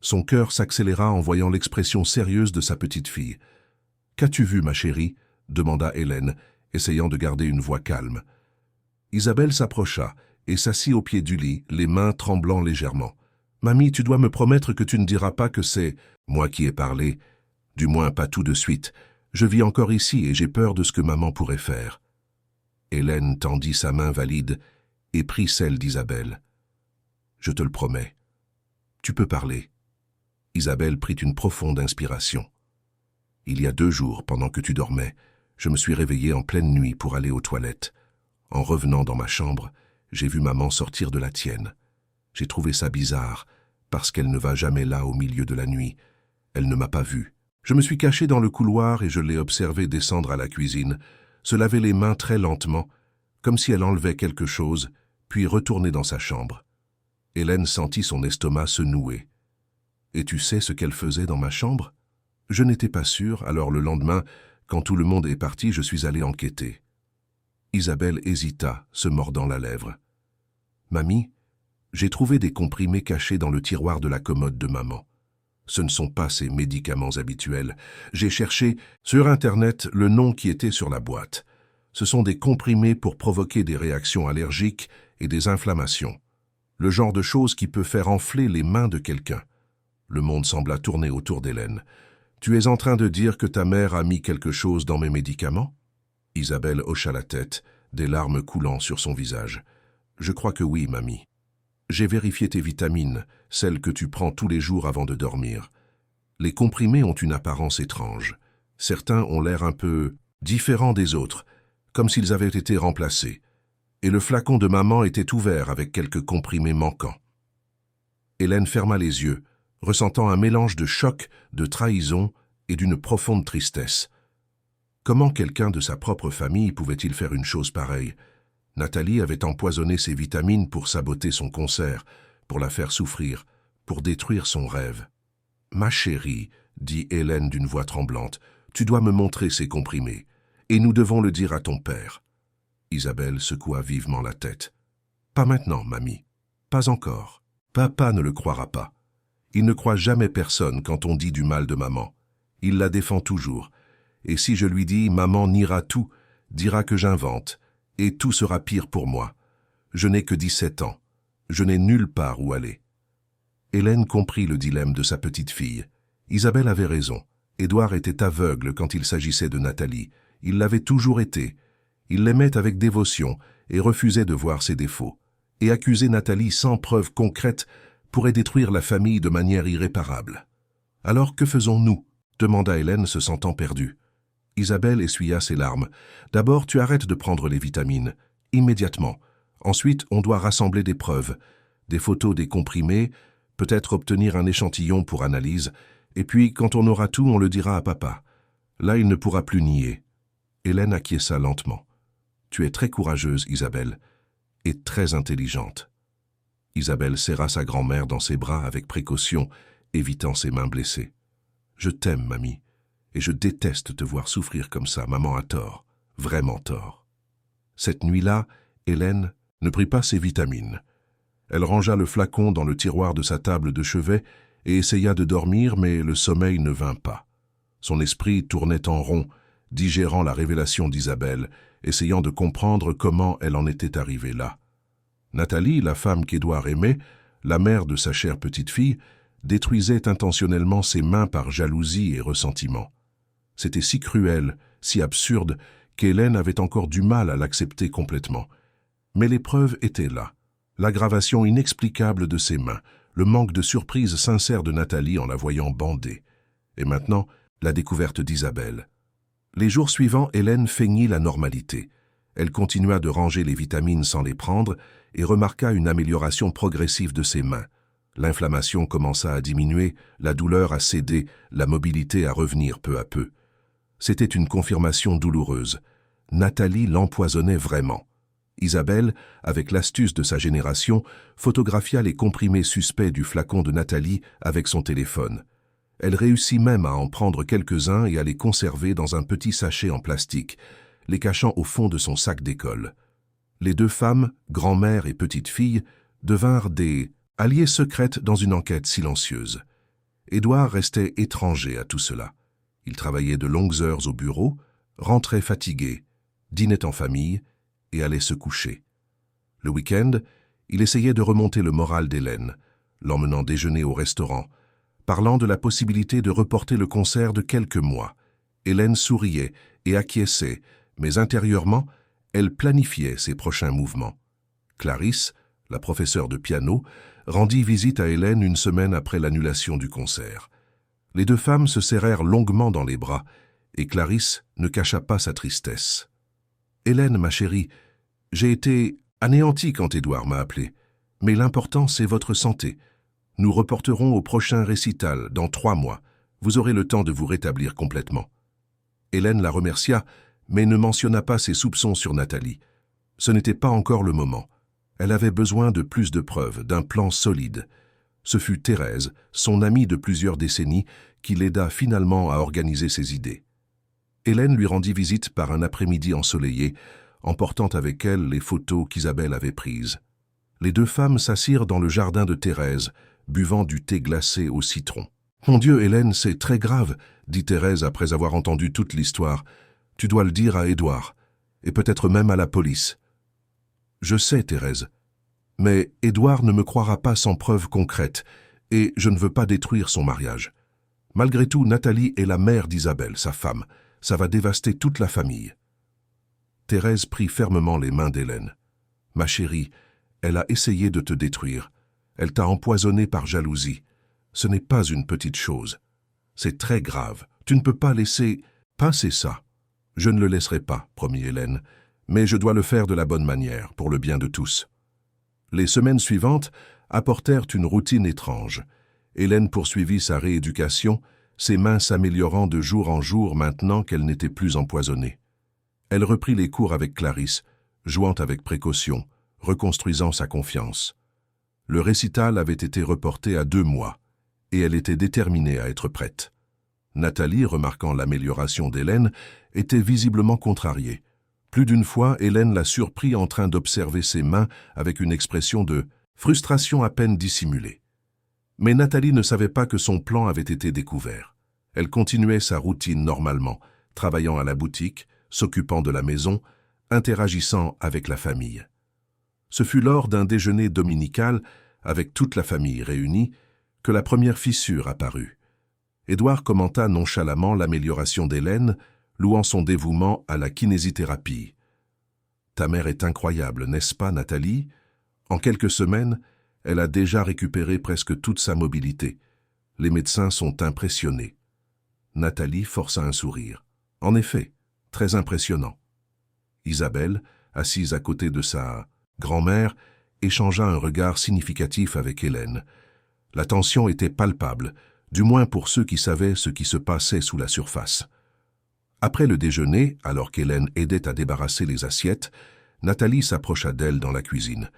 Son cœur s'accéléra en voyant l'expression sérieuse de sa petite fille. « Qu'as-tu vu, ma chérie ?» demanda Hélène, essayant de garder une voix calme. Isabelle s'approcha et s'assit au pied du lit, les mains tremblant légèrement. « Mamie, tu dois me promettre que tu ne diras pas que c'est moi qui ai parlé. Du moins pas tout de suite. Je vis encore ici et j'ai peur de ce que maman pourrait faire. » Hélène tendit sa main valide et prit celle d'Isabelle. « Je te le promets. Tu peux parler. » Isabelle prit une profonde inspiration. « Il y a 2 jours, pendant que tu dormais, je me suis réveillée en pleine nuit pour aller aux toilettes. En revenant dans ma chambre, j'ai vu maman sortir de la tienne. J'ai trouvé ça bizarre, parce qu'elle ne va jamais là au milieu de la nuit. Elle ne m'a pas vue. Je me suis cachée dans le couloir et je l'ai observée descendre à la cuisine, se laver les mains très lentement, comme si elle enlevait quelque chose, puis retourner dans sa chambre. Hélène sentit son estomac se nouer. « Et tu sais ce qu'elle faisait dans ma chambre ?» Je n'étais pas sûr, alors le lendemain, quand tout le monde est parti, je suis allé enquêter. Isabelle hésita, se mordant la lèvre. « Mamie, j'ai trouvé des comprimés cachés dans le tiroir de la commode de maman. Ce ne sont pas ses médicaments habituels. J'ai cherché sur Internet le nom qui était sur la boîte. Ce sont des comprimés pour provoquer des réactions allergiques et des inflammations. Le genre de chose qui peut faire enfler les mains de quelqu'un. » Le monde sembla tourner autour d'Hélène. « Tu es en train de dire que ta mère a mis quelque chose dans mes médicaments ?» Isabelle hocha la tête, des larmes coulant sur son visage. « Je crois que oui, mamie. J'ai vérifié tes vitamines, celles que tu prends tous les jours avant de dormir. Les comprimés ont une apparence étrange. Certains ont l'air un peu différents des autres, comme s'ils avaient été remplacés. Et le flacon de maman était ouvert avec quelques comprimés manquants. » Hélène ferma les yeux, ressentant un mélange de choc, de trahison et d'une profonde tristesse. Comment quelqu'un de sa propre famille pouvait-il faire une chose pareille? Nathalie avait empoisonné ses vitamines pour saboter son concert, pour la faire souffrir, pour détruire son rêve. « Ma chérie, » dit Hélène d'une voix tremblante, « tu dois me montrer ces comprimés, et nous devons le dire à ton père. » Isabelle secoua vivement la tête. « Pas maintenant, mamie. Pas encore. Papa ne le croira pas. Il ne croit jamais personne quand on dit du mal de maman. Il la défend toujours. Et si je lui dis « maman niera tout », dira que j'invente, et tout sera pire pour moi. Je n'ai que 17 ans. Je n'ai nulle part où aller. » Hélène comprit le dilemme de sa petite fille. Isabelle avait raison. Édouard était aveugle quand il s'agissait de Nathalie. Il l'avait toujours été. Il l'aimait avec dévotion et refusait de voir ses défauts. Et accuser Nathalie sans preuve concrète pourrait détruire la famille de manière irréparable. « Alors que faisons-nous » demanda Hélène, se sentant perdue. Isabelle essuya ses larmes. « D'abord, tu arrêtes de prendre les vitamines. Immédiatement. Ensuite, on doit rassembler des preuves. Des photos des comprimés, peut-être obtenir un échantillon pour analyse. Et puis, quand on aura tout, on le dira à papa. Là, il ne pourra plus nier. » Hélène acquiesça lentement. « Tu es très courageuse, Isabelle, et très intelligente. » Isabelle serra sa grand-mère dans ses bras avec précaution, évitant ses mains blessées. « Je t'aime, mamie, et je déteste te voir souffrir comme ça. Maman a tort, vraiment tort. » Cette nuit-là, Hélène ne prit pas ses vitamines. Elle rangea le flacon dans le tiroir de sa table de chevet et essaya de dormir, mais le sommeil ne vint pas. Son esprit tournait en rond, digérant la révélation d'Isabelle, essayant de comprendre comment elle en était arrivée là. Nathalie, la femme qu'Édouard aimait, la mère de sa chère petite-fille, détruisait intentionnellement ses mains par jalousie et ressentiment. C'était si cruel, si absurde, qu'Hélène avait encore du mal à l'accepter complètement. Mais les preuves étaient là. L'aggravation inexplicable de ses mains, le manque de surprise sincère de Nathalie en la voyant bandée. Et maintenant, la découverte d'Isabelle. Les jours suivants, Hélène feignit la normalité. Elle continua de ranger les vitamines sans les prendre et remarqua une amélioration progressive de ses mains. L'inflammation commença à diminuer, la douleur à céder, la mobilité à revenir peu à peu. C'était une confirmation douloureuse. Nathalie l'empoisonnait vraiment. Isabelle, avec l'astuce de sa génération, photographia les comprimés suspects du flacon de Nathalie avec son téléphone. Elle réussit même à en prendre quelques-uns et à les conserver dans un petit sachet en plastique, les cachant au fond de son sac d'école. Les 2 femmes, grand-mère et petite-fille, devinrent des alliées secrètes dans une enquête silencieuse. Édouard restait étranger à tout cela. Il travaillait de longues heures au bureau, rentrait fatigué, dînait en famille et allait se coucher. Le week-end, il essayait de remonter le moral d'Hélène, l'emmenant déjeuner au restaurant, parlant de la possibilité de reporter le concert de quelques mois. Hélène souriait et acquiesçait, mais intérieurement, elle planifiait ses prochains mouvements. Clarisse, la professeure de piano, rendit visite à Hélène une semaine après l'annulation du concert. Les deux femmes se serrèrent longuement dans les bras, et Clarisse ne cacha pas sa tristesse. « Hélène, ma chérie, j'ai été anéantie quand Édouard m'a appelé, mais l'important c'est votre santé. Nous reporterons au prochain récital, dans 3 mois. Vous aurez le temps de vous rétablir complètement. » Hélène la remercia, mais ne mentionna pas ses soupçons sur Nathalie. Ce n'était pas encore le moment. Elle avait besoin de plus de preuves, d'un plan solide. Ce fut Thérèse, son amie de plusieurs décennies, qui l'aida finalement à organiser ses idées. Hélène lui rendit visite par un après-midi ensoleillé, emportant avec elle les photos qu'Isabelle avait prises. Les deux femmes s'assirent dans le jardin de Thérèse, buvant du thé glacé au citron. « Mon Dieu, Hélène, c'est très grave, » dit Thérèse après avoir entendu toute l'histoire. « Tu dois le dire à Édouard, et peut-être même à la police. » « Je sais, Thérèse, mais Édouard ne me croira pas sans preuves concrètes, et je ne veux pas détruire son mariage. Malgré tout, Nathalie est la mère d'Isabelle, sa femme. Ça va dévaster toute la famille. » Thérèse prit fermement les mains d'Hélène. « Ma chérie, elle a essayé de te détruire. Elle t'a empoisonné par jalousie. Ce n'est pas une petite chose. C'est très grave. Tu ne peux pas laisser passer ça. »« Je ne le laisserai pas, » promit Hélène, « mais je dois le faire de la bonne manière, pour le bien de tous. » Les semaines suivantes apportèrent une routine étrange. Hélène poursuivit sa rééducation, ses mains s'améliorant de jour en jour maintenant qu'elle n'était plus empoisonnée. Elle reprit les cours avec Clarisse, jouant avec précaution, reconstruisant sa confiance. Le récital avait été reporté à 2 mois, et elle était déterminée à être prête. Nathalie, remarquant l'amélioration d'Hélène, était visiblement contrariée. Plus d'une fois, Hélène l'a surpris en train d'observer ses mains avec une expression de frustration à peine dissimulée. Mais Nathalie ne savait pas que son plan avait été découvert. Elle continuait sa routine normalement, travaillant à la boutique, s'occupant de la maison, interagissant avec la famille. Ce fut lors d'un déjeuner dominical, avec toute la famille réunie, que la première fissure apparut. Édouard commenta nonchalamment l'amélioration d'Hélène, louant son dévouement à la kinésithérapie. « Ta mère est incroyable, n'est-ce pas, Nathalie ? En quelques semaines, elle a déjà récupéré presque toute sa mobilité. Les médecins sont impressionnés. » Nathalie força un sourire. « En effet, très impressionnant. » Isabelle, assise à côté de sa grand-mère, échangea un regard significatif avec Hélène. La tension était palpable, du moins pour ceux qui savaient ce qui se passait sous la surface. Après le déjeuner, alors qu'Hélène aidait à débarrasser les assiettes, Nathalie s'approcha d'elle dans la cuisine.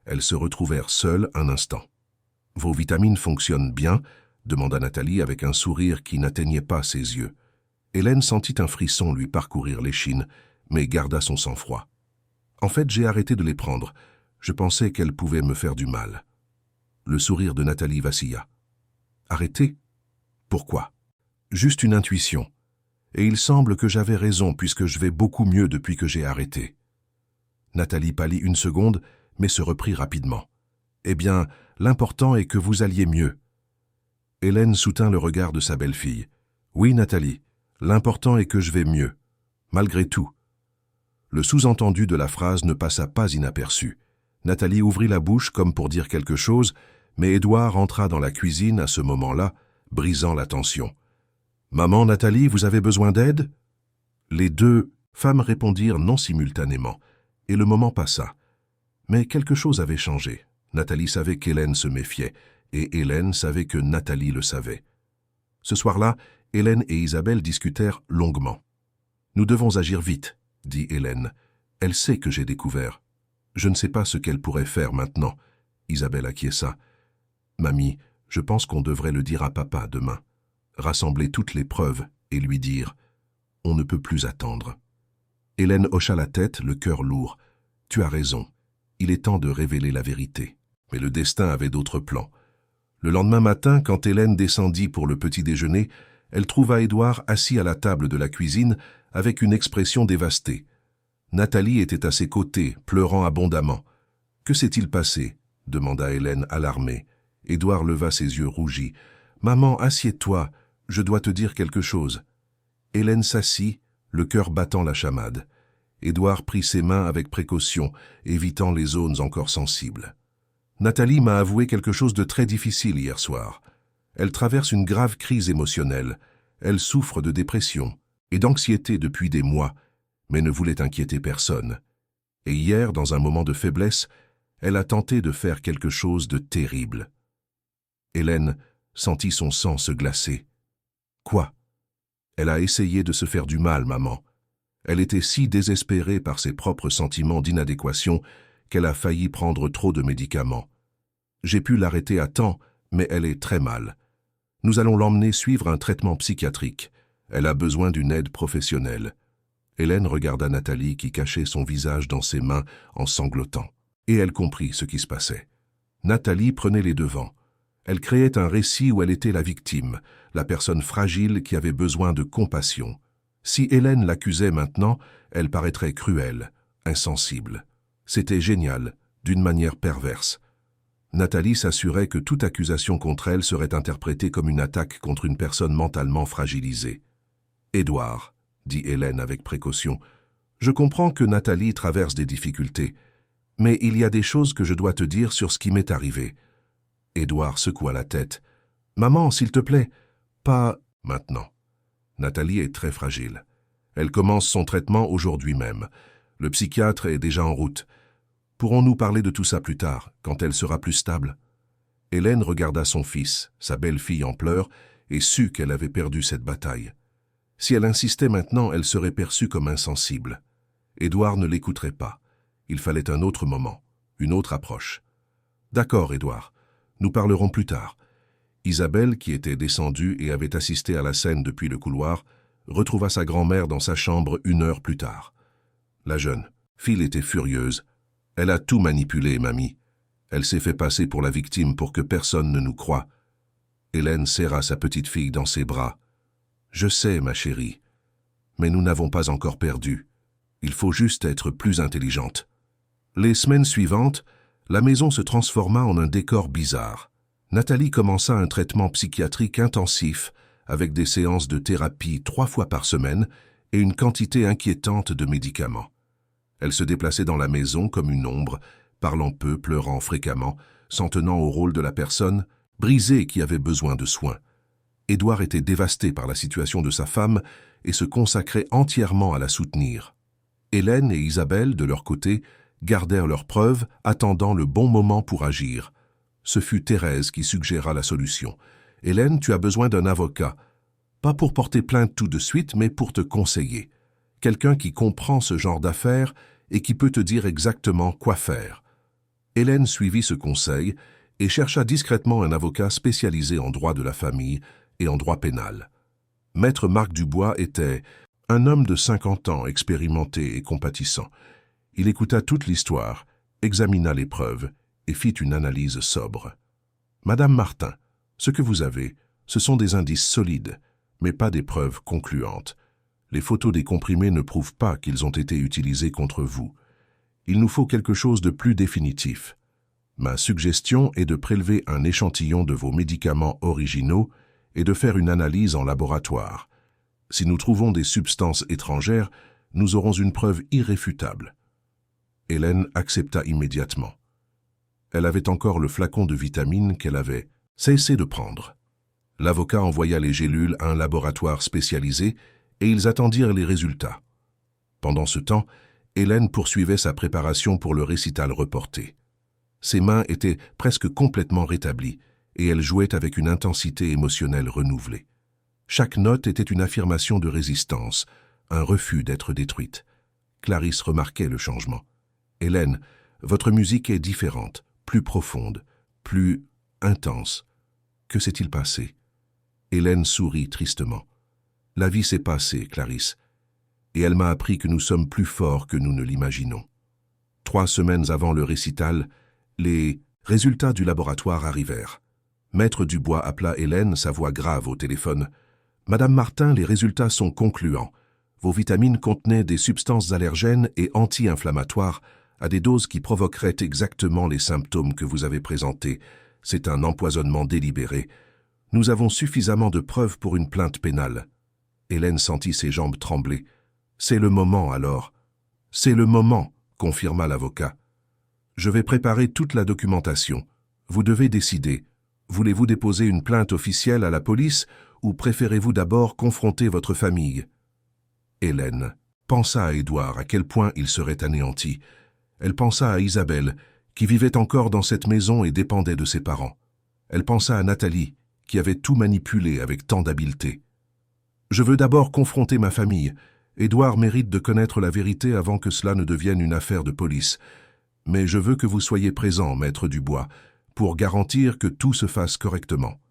Elles se retrouvèrent seules un instant. « Vos vitamines fonctionnent bien ?» demanda Nathalie avec un sourire qui n'atteignait pas ses yeux. Hélène sentit un frisson lui parcourir l'échine, mais garda son sang-froid. « En fait, j'ai arrêté de les prendre. Je pensais qu'elles pouvaient me faire du mal. » Le sourire de Nathalie vacilla. « Arrêter ? Pourquoi ? » ?»« Juste une intuition. Et il semble que j'avais raison puisque je vais beaucoup mieux depuis que j'ai arrêté. » Nathalie pâlit une seconde, mais se reprit rapidement. « Eh bien, l'important est que vous alliez mieux. » Hélène soutint le regard de sa belle-fille. « Oui, Nathalie, l'important est que je vais mieux. Malgré tout. » Le sous-entendu de la phrase ne passa pas inaperçu. Nathalie ouvrit la bouche comme pour dire quelque chose, mais Édouard entra dans la cuisine à ce moment-là, brisant la tension. « Maman, Nathalie, vous avez besoin d'aide ?» Les deux femmes répondirent non simultanément, et le moment passa. Mais quelque chose avait changé. Nathalie savait qu'Hélène se méfiait, et Hélène savait que Nathalie le savait. Ce soir-là, Hélène et Isabelle discutèrent longuement. « Nous devons agir vite, » dit Hélène. « Elle sait que j'ai découvert. Je ne sais pas ce qu'elle pourrait faire maintenant. » Isabelle acquiesça. « Mamie, je pense qu'on devrait le dire à papa demain. Rassembler toutes les preuves et lui dire « On ne peut plus attendre. » Hélène hocha la tête, le cœur lourd. « Tu as raison. Il est temps de révéler la vérité. » Mais le destin avait d'autres plans. Le lendemain matin, quand Hélène descendit pour le petit déjeuner, elle trouva Édouard assis à la table de la cuisine avec une expression dévastée. Nathalie était à ses côtés, pleurant abondamment. « Que s'est-il passé ?» demanda Hélène, alarmée. Édouard leva ses yeux rougis. « Maman, assieds-toi, je dois te dire quelque chose. » Hélène s'assit, le cœur battant la chamade. Édouard prit ses mains avec précaution, évitant les zones encore sensibles. « Nathalie m'a avoué quelque chose de très difficile hier soir. Elle traverse une grave crise émotionnelle. Elle souffre de dépression et d'anxiété depuis des mois, mais ne voulait inquiéter personne. Et hier, dans un moment de faiblesse, elle a tenté de faire quelque chose de terrible. » Hélène sentit son sang se glacer. « Quoi ?» ?»« Elle a essayé de se faire du mal, maman. Elle était si désespérée par ses propres sentiments d'inadéquation qu'elle a failli prendre trop de médicaments. J'ai pu l'arrêter à temps, mais elle est très mal. Nous allons l'emmener suivre un traitement psychiatrique. Elle a besoin d'une aide professionnelle. » Hélène regarda Nathalie qui cachait son visage dans ses mains en sanglotant. Et elle comprit ce qui se passait. Nathalie prenait les devants. Elle créait un récit où elle était la victime, la personne fragile qui avait besoin de compassion. Si Hélène l'accusait maintenant, elle paraîtrait cruelle, insensible. C'était génial, d'une manière perverse. Nathalie s'assurait que toute accusation contre elle serait interprétée comme une attaque contre une personne mentalement fragilisée. « Édouard, » dit Hélène avec précaution, « je comprends que Nathalie traverse des difficultés, mais il y a des choses que je dois te dire sur ce qui m'est arrivé. » Édouard secoua la tête. « Maman, s'il te plaît, pas maintenant. Nathalie est très fragile. Elle commence son traitement aujourd'hui même. Le psychiatre est déjà en route. Pourrons-nous parler de tout ça plus tard, quand elle sera plus stable ?» Hélène regarda son fils, sa belle-fille en pleurs, et sut qu'elle avait perdu cette bataille. Si elle insistait maintenant, elle serait perçue comme insensible. Édouard ne l'écouterait pas. Il fallait un autre moment, une autre approche. « D'accord, Édouard, nous parlerons plus tard. » Isabelle, qui était descendue et avait assisté à la scène depuis le couloir, retrouva sa grand-mère dans sa chambre 1 heure plus tard. La jeune fille était furieuse. « Elle a tout manipulé, mamie. Elle s'est fait passer pour la victime pour que personne ne nous croie. » Hélène serra sa petite fille dans ses bras. « Je sais, ma chérie, mais nous n'avons pas encore perdu. Il faut juste être plus intelligente. » Les semaines suivantes, la maison se transforma en un décor bizarre. Nathalie commença un traitement psychiatrique intensif avec des séances de thérapie 3 fois par semaine et une quantité inquiétante de médicaments. Elle se déplaçait dans la maison comme une ombre, parlant peu, pleurant fréquemment, s'en tenant au rôle de la personne brisée qui avait besoin de soins. Édouard était dévasté par la situation de sa femme et se consacrait entièrement à la soutenir. Hélène et Isabelle, de leur côté, gardèrent leurs preuves, attendant le bon moment pour agir. Ce fut Thérèse qui suggéra la solution. « Hélène, tu as besoin d'un avocat. Pas pour porter plainte tout de suite, mais pour te conseiller. Quelqu'un qui comprend ce genre d'affaires et qui peut te dire exactement quoi faire. » Hélène suivit ce conseil et chercha discrètement un avocat spécialisé en droit de la famille et en droit pénal. Maître Marc Dubois était un homme de 50 ans, expérimenté et compatissant. Il écouta toute l'histoire, examina les preuves et fit une analyse sobre. « Madame Martin, ce que vous avez, ce sont des indices solides, mais pas des preuves concluantes. Les photos des comprimés ne prouvent pas qu'ils ont été utilisés contre vous. Il nous faut quelque chose de plus définitif. Ma suggestion est de prélever un échantillon de vos médicaments originaux et de faire une analyse en laboratoire. Si nous trouvons des substances étrangères, nous aurons une preuve irréfutable. » Hélène accepta immédiatement. Elle avait encore le flacon de vitamines qu'elle avait cessé de prendre. L'avocat envoya les gélules à un laboratoire spécialisé et ils attendirent les résultats. Pendant ce temps, Hélène poursuivait sa préparation pour le récital reporté. Ses mains étaient presque complètement rétablies et elle jouait avec une intensité émotionnelle renouvelée. Chaque note était une affirmation de résistance, un refus d'être détruite. Clarisse remarquait le changement. « Hélène, votre musique est différente, plus profonde, plus intense. Que s'est-il passé ?» Hélène sourit tristement. « La vie s'est passée, Clarisse, et elle m'a appris que nous sommes plus forts que nous ne l'imaginons. » 3 semaines avant le récital, les résultats du laboratoire arrivèrent. Maître Dubois appela Hélène, sa voix grave au téléphone. « Madame Martin, les résultats sont concluants. Vos vitamines contenaient des substances allergènes et anti-inflammatoires à des doses qui provoqueraient exactement les symptômes que vous avez présentés. C'est un empoisonnement délibéré. Nous avons suffisamment de preuves pour une plainte pénale. » Hélène sentit ses jambes trembler. « C'est le moment alors. »« C'est le moment, » confirma l'avocat. « Je vais préparer toute la documentation. Vous devez décider. Voulez-vous déposer une plainte officielle à la police ou préférez-vous d'abord confronter votre famille ?» Hélène pensa à Édouard, à quel point il serait anéanti. Elle pensa à Isabelle, qui vivait encore dans cette maison et dépendait de ses parents. Elle pensa à Nathalie, qui avait tout manipulé avec tant d'habileté. « Je veux d'abord confronter ma famille. Édouard mérite de connaître la vérité avant que cela ne devienne une affaire de police. Mais je veux que vous soyez présent, maître Dubois, pour garantir que tout se fasse correctement. »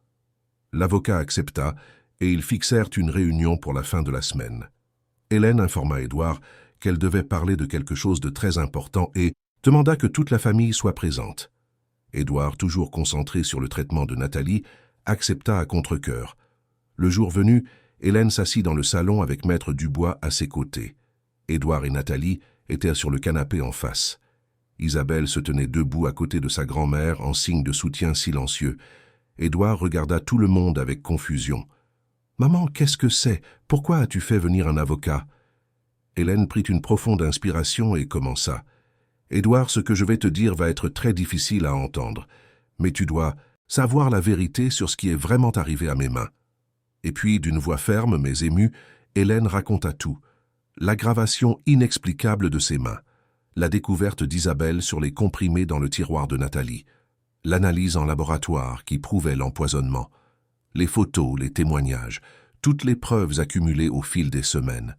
L'avocat accepta et ils fixèrent une réunion pour la fin de la semaine. Hélène informa Édouard qu'elle devait parler de quelque chose de très important et demanda que toute la famille soit présente. Édouard, toujours concentré sur le traitement de Nathalie, accepta à contre-cœur. Le jour venu, Hélène s'assit dans le salon avec maître Dubois à ses côtés. Édouard et Nathalie étaient sur le canapé en face. Isabelle se tenait debout à côté de sa grand-mère en signe de soutien silencieux. Édouard regarda tout le monde avec confusion. « Maman, qu'est-ce que c'est? Pourquoi as-tu fait venir un avocat ?» Hélène prit une profonde inspiration et commença. « Édouard, ce que je vais te dire va être très difficile à entendre, mais tu dois savoir la vérité sur ce qui est vraiment arrivé à mes mains. » Et puis, d'une voix ferme mais émue, Hélène raconta tout. L'aggravation inexplicable de ses mains, la découverte d'Isabelle sur les comprimés dans le tiroir de Nathalie, l'analyse en laboratoire qui prouvait l'empoisonnement, les photos, les témoignages, toutes les preuves accumulées au fil des semaines.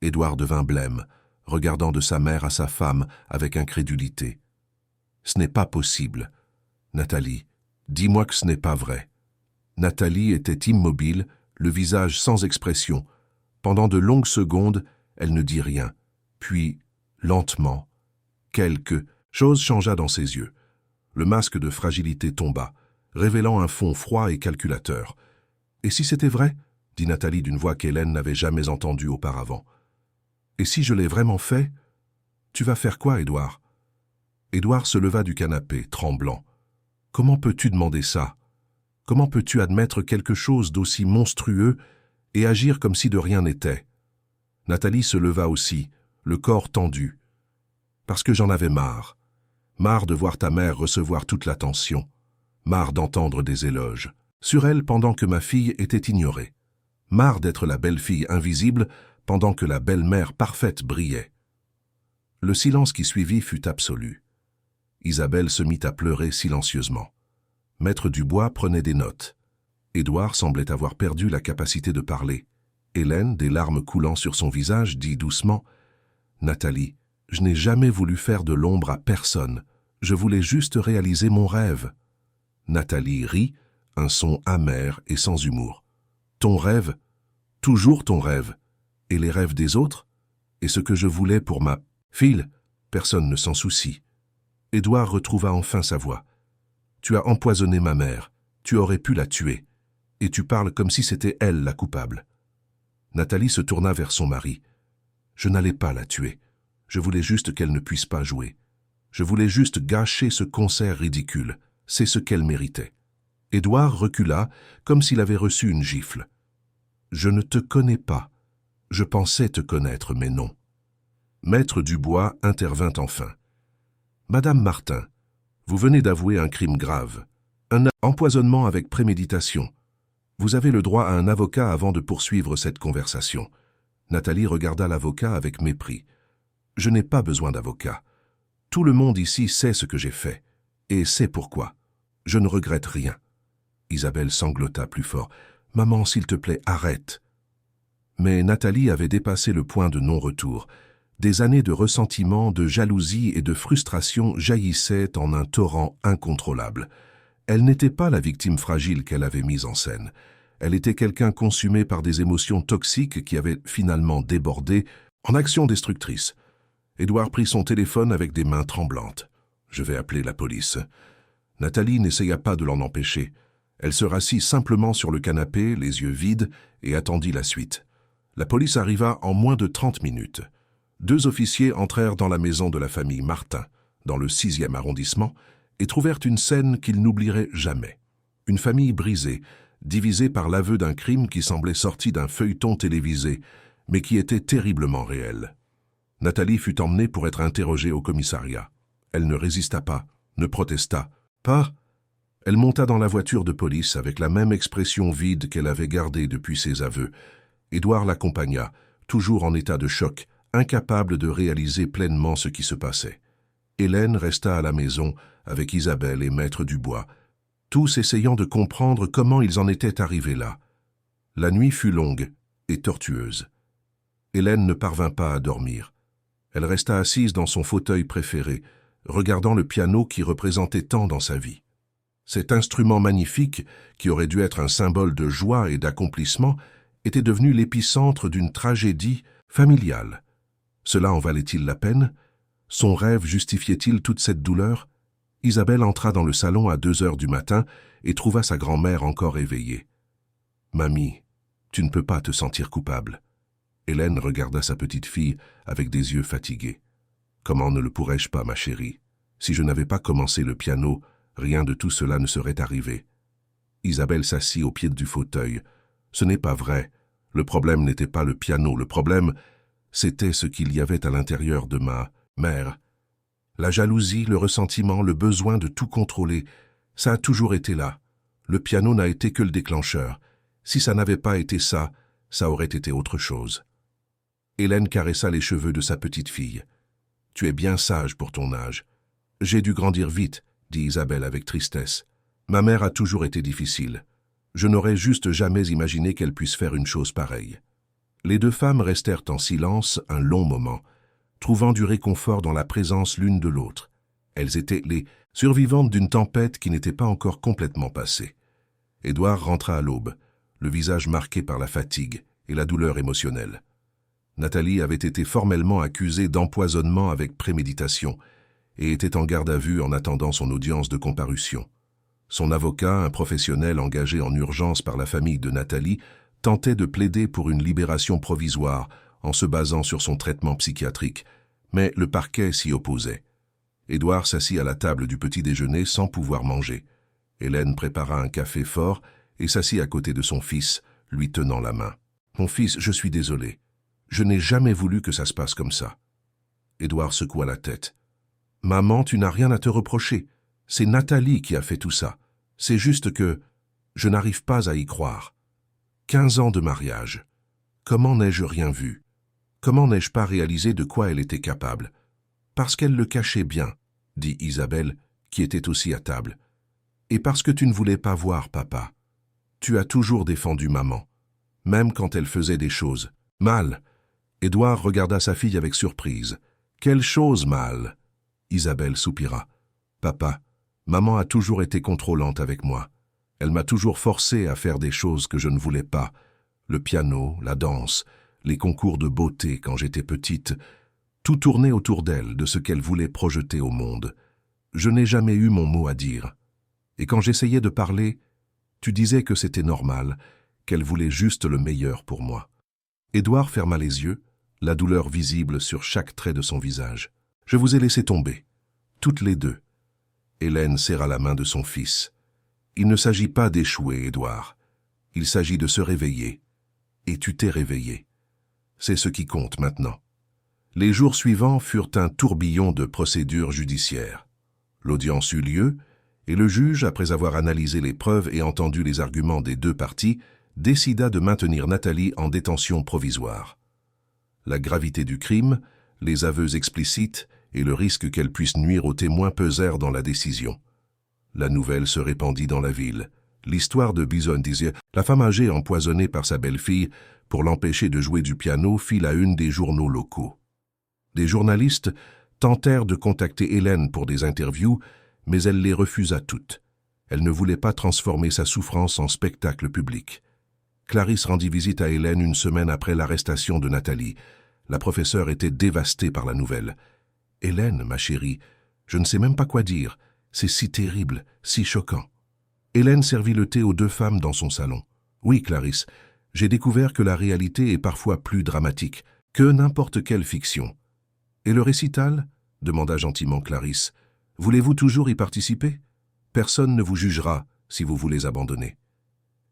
Édouard devint blême, regardant de sa mère à sa femme avec incrédulité. « Ce n'est pas possible. Nathalie, dis-moi que ce n'est pas vrai. » Nathalie était immobile, le visage sans expression. Pendant de longues secondes, elle ne dit rien. Puis, lentement, quelque chose changea dans ses yeux. Le masque de fragilité tomba, révélant un fond froid et calculateur. « Et si c'était vrai ?» dit Nathalie d'une voix qu'Hélène n'avait jamais entendue auparavant. « Et si je l'ai vraiment fait ? Tu vas faire quoi, Édouard ?» Édouard se leva du canapé, tremblant. « Comment peux-tu demander ça ? Comment peux-tu admettre quelque chose d'aussi monstrueux et agir comme si de rien n'était ?» Nathalie se leva aussi, le corps tendu. « Parce que j'en avais marre. Marre de voir ta mère recevoir toute l'attention. Marre d'entendre des éloges sur elle pendant que ma fille était ignorée. Marre d'être la belle-fille invisible pendant que la belle-mère parfaite brillait. » Le silence qui suivit fut absolu. Isabelle se mit à pleurer silencieusement. Maître Dubois prenait des notes. Édouard semblait avoir perdu la capacité de parler. Hélène, des larmes coulant sur son visage, dit doucement « Nathalie, je n'ai jamais voulu faire de l'ombre à personne. Je voulais juste réaliser mon rêve. » Nathalie rit, un son amer et sans humour. « Ton rêve? Toujours ton rêve. Et les rêves des autres? Et ce que je voulais pour ma fille? Personne ne s'en soucie. » Édouard retrouva enfin sa voix. « Tu as empoisonné ma mère. Tu aurais pu la tuer. Et tu parles comme si c'était elle la coupable. » Nathalie se tourna vers son mari. « Je n'allais pas la tuer. Je voulais juste qu'elle ne puisse pas jouer. Je voulais juste gâcher ce concert ridicule. C'est ce qu'elle méritait. » Édouard recula, comme s'il avait reçu une gifle. « Je ne te connais pas. Je pensais te connaître, mais non. » Maître Dubois intervint enfin. « Madame Martin, vous venez d'avouer un crime grave, un empoisonnement avec préméditation. Vous avez le droit à un avocat avant de poursuivre cette conversation. » Nathalie regarda l'avocat avec mépris. « Je n'ai pas besoin d'avocat. Tout le monde ici sait ce que j'ai fait, et sait pourquoi. Je ne regrette rien. » Isabelle sanglota plus fort. « Maman, s'il te plaît, arrête. » Mais Nathalie avait dépassé le point de non-retour. Des années de ressentiment, de jalousie et de frustration jaillissaient en un torrent incontrôlable. Elle n'était pas la victime fragile qu'elle avait mise en scène. Elle était quelqu'un consumé par des émotions toxiques qui avaient finalement débordé en actions destructrices. Édouard prit son téléphone avec des mains tremblantes. « Je vais appeler la police. » Nathalie n'essaya pas de l'en empêcher. Elle se rassit simplement sur le canapé, les yeux vides, et attendit la suite. La police arriva en moins de 30 minutes. 2 officiers entrèrent dans la maison de la famille Martin, dans le 6e arrondissement, et trouvèrent une scène qu'ils n'oublieraient jamais. Une famille brisée, divisée par l'aveu d'un crime qui semblait sorti d'un feuilleton télévisé, mais qui était terriblement réel. Nathalie fut emmenée pour être interrogée au commissariat. Elle ne résista pas, ne protesta pas. Elle monta dans la voiture de police avec la même expression vide qu'elle avait gardée depuis ses aveux. Édouard l'accompagna, toujours en état de choc, incapable de réaliser pleinement ce qui se passait. Hélène resta à la maison avec Isabelle et Maître Dubois, tous essayant de comprendre comment ils en étaient arrivés là. La nuit fut longue et tortueuse. Hélène ne parvint pas à dormir. Elle resta assise dans son fauteuil préféré, regardant le piano qui représentait tant dans sa vie. Cet instrument magnifique, qui aurait dû être un symbole de joie et d'accomplissement, était devenu l'épicentre d'une tragédie familiale. Cela en valait-il la peine? Son rêve justifiait-il toute cette douleur? Isabelle entra dans le salon à 2 heures du matin et trouva sa grand-mère encore éveillée. « Mamie, tu ne peux pas te sentir coupable. » Hélène regarda sa petite fille avec des yeux fatigués. « Comment ne le pourrais-je pas, ma chérie? Si je n'avais pas commencé le piano, rien de tout cela ne serait arrivé. » Isabelle s'assit au pied du fauteuil. « Ce n'est pas vrai. Le problème n'était pas le piano. Le problème, c'était ce qu'il y avait à l'intérieur de ma mère. La jalousie, le ressentiment, le besoin de tout contrôler, ça a toujours été là. Le piano n'a été que le déclencheur. Si ça n'avait pas été ça, ça aurait été autre chose. » Hélène caressa les cheveux de sa petite fille. « Tu es bien sage pour ton âge. »« J'ai dû grandir vite, » dit Isabelle avec tristesse. « Ma mère a toujours été difficile. Je n'aurais juste jamais imaginé qu'elle puisse faire une chose pareille. » Les 2 femmes restèrent en silence un long moment, trouvant du réconfort dans la présence l'une de l'autre. Elles étaient les survivantes d'une tempête qui n'était pas encore complètement passée. Édouard rentra à l'aube, le visage marqué par la fatigue et la douleur émotionnelle. Nathalie avait été formellement accusée d'empoisonnement avec préméditation et était en garde à vue en attendant son audience de comparution. Son avocat, un professionnel engagé en urgence par la famille de Nathalie, tentait de plaider pour une libération provisoire en se basant sur son traitement psychiatrique, mais le parquet s'y opposait. Édouard s'assit à la table du petit déjeuner sans pouvoir manger. Hélène prépara un café fort et s'assit à côté de son fils, lui tenant la main. « Mon fils, je suis désolé. Je n'ai jamais voulu que ça se passe comme ça. » Édouard secoua la tête. « Maman, tu n'as rien à te reprocher. C'est Nathalie qui a fait tout ça. C'est juste que je n'arrive pas à y croire. 15 ans de mariage. Comment n'ai-je rien vu? Comment n'ai-je pas réalisé de quoi elle était capable? Parce qu'elle le cachait bien, » dit Isabelle, qui était aussi à table. « Et parce que tu ne voulais pas voir papa. Tu as toujours défendu maman, même quand elle faisait des choses mal. » Édouard regarda sa fille avec surprise. « Quelle chose mal ?» Isabelle soupira. « Papa, maman a toujours été contrôlante avec moi. Elle m'a toujours forcé à faire des choses que je ne voulais pas. Le piano, la danse, les concours de beauté quand j'étais petite, tout tournait autour d'elle, de ce qu'elle voulait projeter au monde. Je n'ai jamais eu mon mot à dire. Et quand j'essayais de parler, tu disais que c'était normal, qu'elle voulait juste le meilleur pour moi. » Édouard ferma les yeux, la douleur visible sur chaque trait de son visage. « Je vous ai laissé tomber, toutes les 2. » Hélène serra la main de son fils. « Il ne s'agit pas d'échouer, Édouard. Il s'agit de se réveiller. Et tu t'es réveillé. C'est ce qui compte maintenant. » Les jours suivants furent un tourbillon de procédures judiciaires. L'audience eut lieu, et le juge, après avoir analysé les preuves et entendu les arguments des 2 parties, décida de maintenir Nathalie en détention provisoire. La gravité du crime, les aveux explicites et le risque qu'elle puisse nuire aux témoins pesèrent dans la décision. La nouvelle se répandit dans la ville. L'histoire de Bison disait « La femme âgée empoisonnée par sa belle-fille pour l'empêcher de jouer du piano fit la une des journaux locaux. » Des journalistes tentèrent de contacter Hélène pour des interviews, mais elle les refusa toutes. Elle ne voulait pas transformer sa souffrance en spectacle public. Clarisse rendit visite à Hélène une semaine après l'arrestation de Nathalie. La professeure était dévastée par la nouvelle. « Hélène, ma chérie, je ne sais même pas quoi dire. C'est si terrible, si choquant. Hélène servit le thé aux deux femmes dans son salon. Oui, Clarisse, j'ai découvert que la réalité est parfois plus dramatique que n'importe quelle fiction. Et le récital? Demanda gentiment Clarisse. Voulez-vous toujours y participer? Personne ne vous jugera si vous voulez abandonner.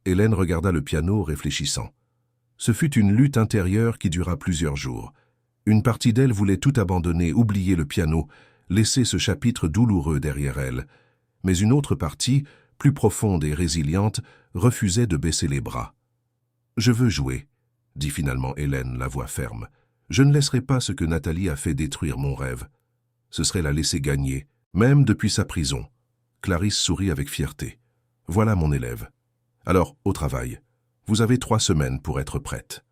Hélène regarda le piano, réfléchissant. Ce fut une lutte intérieure qui dura plusieurs jours. Une partie d'elle voulait tout abandonner, oublier le piano, laisser ce chapitre douloureux derrière elle. Mais une autre partie, plus profonde et résiliente, refusait de baisser les bras. « Je veux jouer », dit finalement Hélène, la voix ferme. « Je ne laisserai pas ce que Nathalie a fait détruire mon rêve. Ce serait la laisser gagner, même depuis sa prison. » Clarisse sourit avec fierté. « Voilà mon élève. Alors, au travail. Vous avez 3 semaines pour être prête. »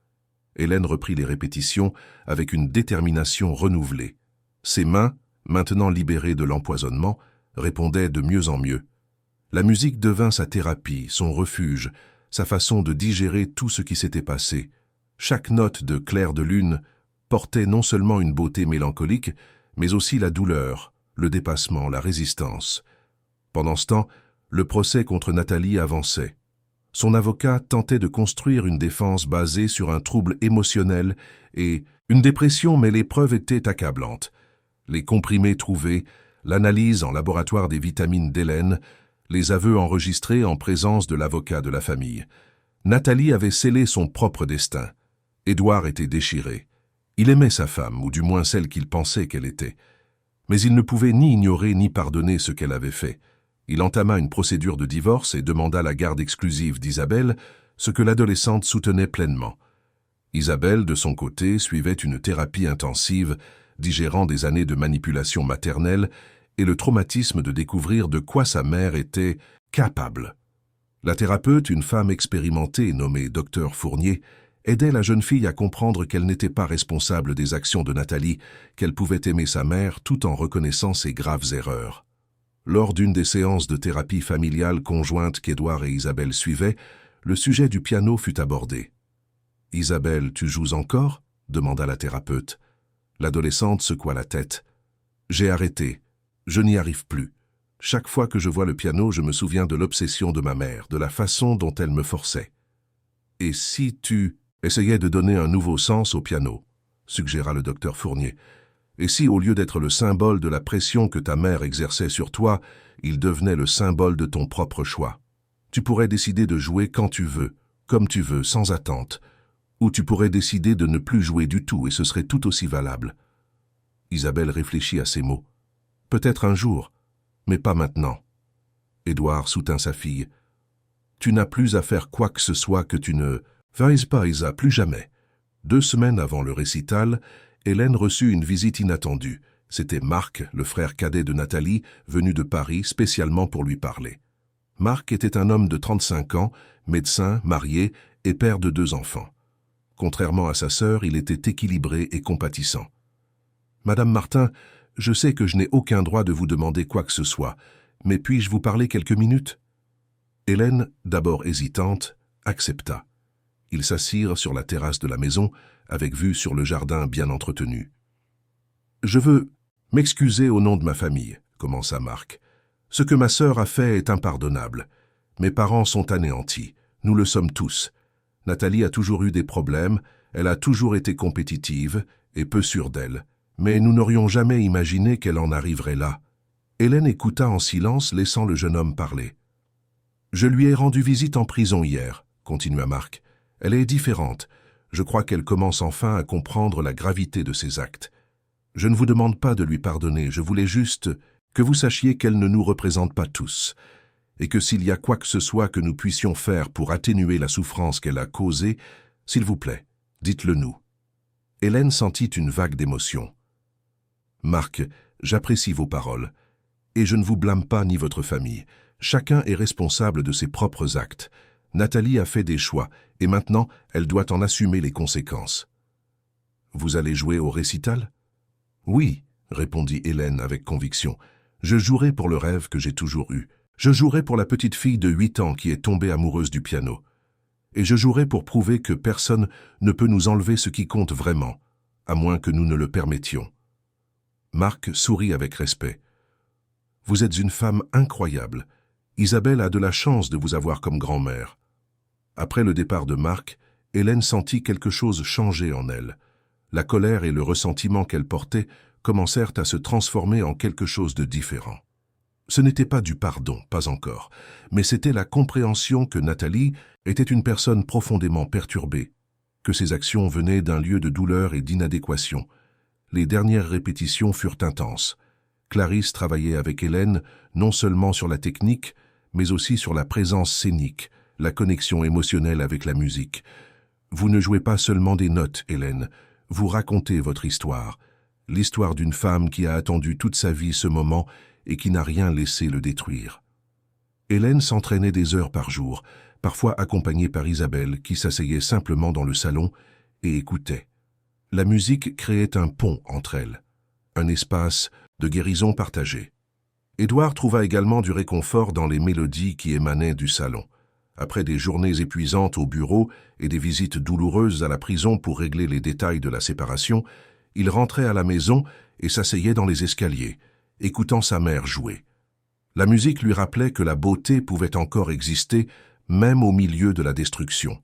Hélène reprit les répétitions avec une détermination renouvelée. Ses mains, maintenant libérées de l'empoisonnement, répondaient de mieux en mieux. La musique devint sa thérapie, son refuge, sa façon de digérer tout ce qui s'était passé. Chaque note de Clair de lune portait non seulement une beauté mélancolique, mais aussi la douleur, le dépassement, la résistance. Pendant ce temps, le procès contre Nathalie avançait. Son avocat tentait de construire une défense basée sur un trouble émotionnel et une dépression, mais les preuves étaient accablantes. Les comprimés trouvés, l'analyse en laboratoire des vitamines d'Hélène, les aveux enregistrés en présence de l'avocat de la famille. Nathalie avait scellé son propre destin. Édouard était déchiré. Il aimait sa femme, ou du moins celle qu'il pensait qu'elle était. Mais il ne pouvait ni ignorer ni pardonner ce qu'elle avait fait. Il entama une procédure de divorce et demanda la garde exclusive d'Isabelle, ce que l'adolescente soutenait pleinement. Isabelle, de son côté, suivait une thérapie intensive, digérant des années de manipulation maternelle et le traumatisme de découvrir de quoi sa mère était capable. La thérapeute, une femme expérimentée nommée Dr Fournier, aidait la jeune fille à comprendre qu'elle n'était pas responsable des actions de Nathalie, qu'elle pouvait aimer sa mère tout en reconnaissant ses graves erreurs. Lors d'une des séances de thérapie familiale conjointe qu'Édouard et Isabelle suivaient, le sujet du piano fut abordé. « Isabelle, tu joues encore ?» demanda la thérapeute. L'adolescente secoua la tête. « J'ai arrêté. Je n'y arrive plus. Chaque fois que je vois le piano, je me souviens de l'obsession de ma mère, de la façon dont elle me forçait. »« Et si tu essayais de donner un nouveau sens au piano ?» suggéra le docteur Fournier. « Et si, au lieu d'être le symbole de la pression que ta mère exerçait sur toi, il devenait le symbole de ton propre choix? Tu pourrais décider de jouer quand tu veux, comme tu veux, sans attente. Ou tu pourrais décider de ne plus jouer du tout et ce serait tout aussi valable. » Isabelle réfléchit à ces mots. « Peut-être un jour, mais pas maintenant. » Édouard soutint sa fille. « Tu n'as plus à faire quoi que ce soit que tu ne fasses pas, Isa, plus jamais. » 2 semaines avant le récital, Hélène reçut une visite inattendue. C'était Marc, le frère cadet de Nathalie, venu de Paris spécialement pour lui parler. Marc était un homme de 35 ans, médecin, marié et père de 2 enfants. Contrairement à sa sœur, il était équilibré et compatissant. « Madame Martin, je sais que je n'ai aucun droit de vous demander quoi que ce soit, mais puis-je vous parler quelques minutes ?» Hélène, d'abord hésitante, accepta. Ils s'assirent sur la terrasse de la maison, avec vue sur le jardin bien entretenu. « Je veux m'excuser au nom de ma famille, » commença Marc. « Ce que ma sœur a fait est impardonnable. Mes parents sont anéantis. Nous le sommes tous. Nathalie a toujours eu des problèmes, elle a toujours été compétitive et peu sûre d'elle. Mais nous n'aurions jamais imaginé qu'elle en arriverait là. » Hélène écouta en silence, laissant le jeune homme parler. « Je lui ai rendu visite en prison hier, » continua Marc. « Elle est différente. Je crois qu'elle commence enfin à comprendre la gravité de ses actes. Je ne vous demande pas de lui pardonner, je voulais juste que vous sachiez qu'elle ne nous représente pas tous, et que s'il y a quoi que ce soit que nous puissions faire pour atténuer la souffrance qu'elle a causée, s'il vous plaît, dites-le nous. » Hélène sentit une vague d'émotion. « Marc, j'apprécie vos paroles, et je ne vous blâme pas ni votre famille. Chacun est responsable de ses propres actes. Nathalie a fait des choix, et maintenant, elle doit en assumer les conséquences. »« Vous allez jouer au récital ?»« Oui, » répondit Hélène avec conviction. « Je jouerai pour le rêve que j'ai toujours eu. Je jouerai pour la petite fille de 8 ans qui est tombée amoureuse du piano. Et je jouerai pour prouver que personne ne peut nous enlever ce qui compte vraiment, à moins que nous ne le permettions. » Marc sourit avec respect. « Vous êtes une femme incroyable. Isabelle a de la chance de vous avoir comme grand-mère. » Après le départ de Marc, Hélène sentit quelque chose changer en elle. La colère et le ressentiment qu'elle portait commencèrent à se transformer en quelque chose de différent. Ce n'était pas du pardon, pas encore, mais c'était la compréhension que Nathalie était une personne profondément perturbée, que ses actions venaient d'un lieu de douleur et d'inadéquation. Les dernières répétitions furent intenses. Clarisse travaillait avec Hélène non seulement sur la technique, mais aussi sur la présence scénique, la connexion émotionnelle avec la musique. Vous ne jouez pas seulement des notes, Hélène, vous racontez votre histoire, l'histoire d'une femme qui a attendu toute sa vie ce moment et qui n'a rien laissé le détruire. Hélène s'entraînait des heures par jour, parfois accompagnée par Isabelle qui s'asseyait simplement dans le salon et écoutait. La musique créait un pont entre elles, un espace de guérison partagée. Édouard trouva également du réconfort dans les mélodies qui émanaient du salon. Après des journées épuisantes au bureau et des visites douloureuses à la prison pour régler les détails de la séparation, il rentrait à la maison et s'asseyait dans les escaliers, écoutant sa mère jouer. La musique lui rappelait que la beauté pouvait encore exister, même au milieu de la destruction.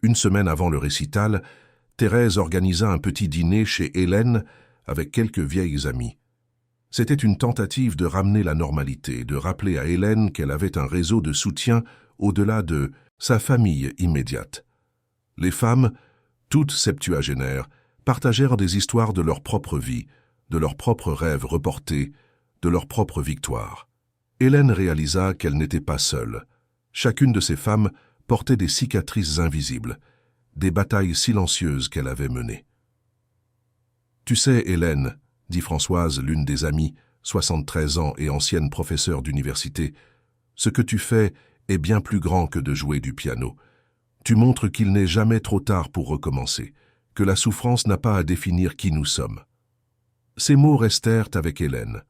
Une semaine avant le récital, Thérèse organisa un petit dîner chez Hélène avec quelques vieilles amies. C'était une tentative de ramener la normalité, de rappeler à Hélène qu'elle avait un réseau de soutien au-delà de sa famille immédiate. Les femmes, toutes septuagénaires, partagèrent des histoires de leur propre vie, de leurs propres rêves reportés, de leurs propres victoires. Hélène réalisa qu'elle n'était pas seule. Chacune de ces femmes portait des cicatrices invisibles, des batailles silencieuses qu'elle avait menées. « Tu sais, Hélène, » dit Françoise, l'une des amies, 73 ans et ancienne professeure d'université, « ce que tu fais est bien plus grand que de jouer du piano. Tu montres qu'il n'est jamais trop tard pour recommencer, que la souffrance n'a pas à définir qui nous sommes. » Ces mots restèrent avec Hélène.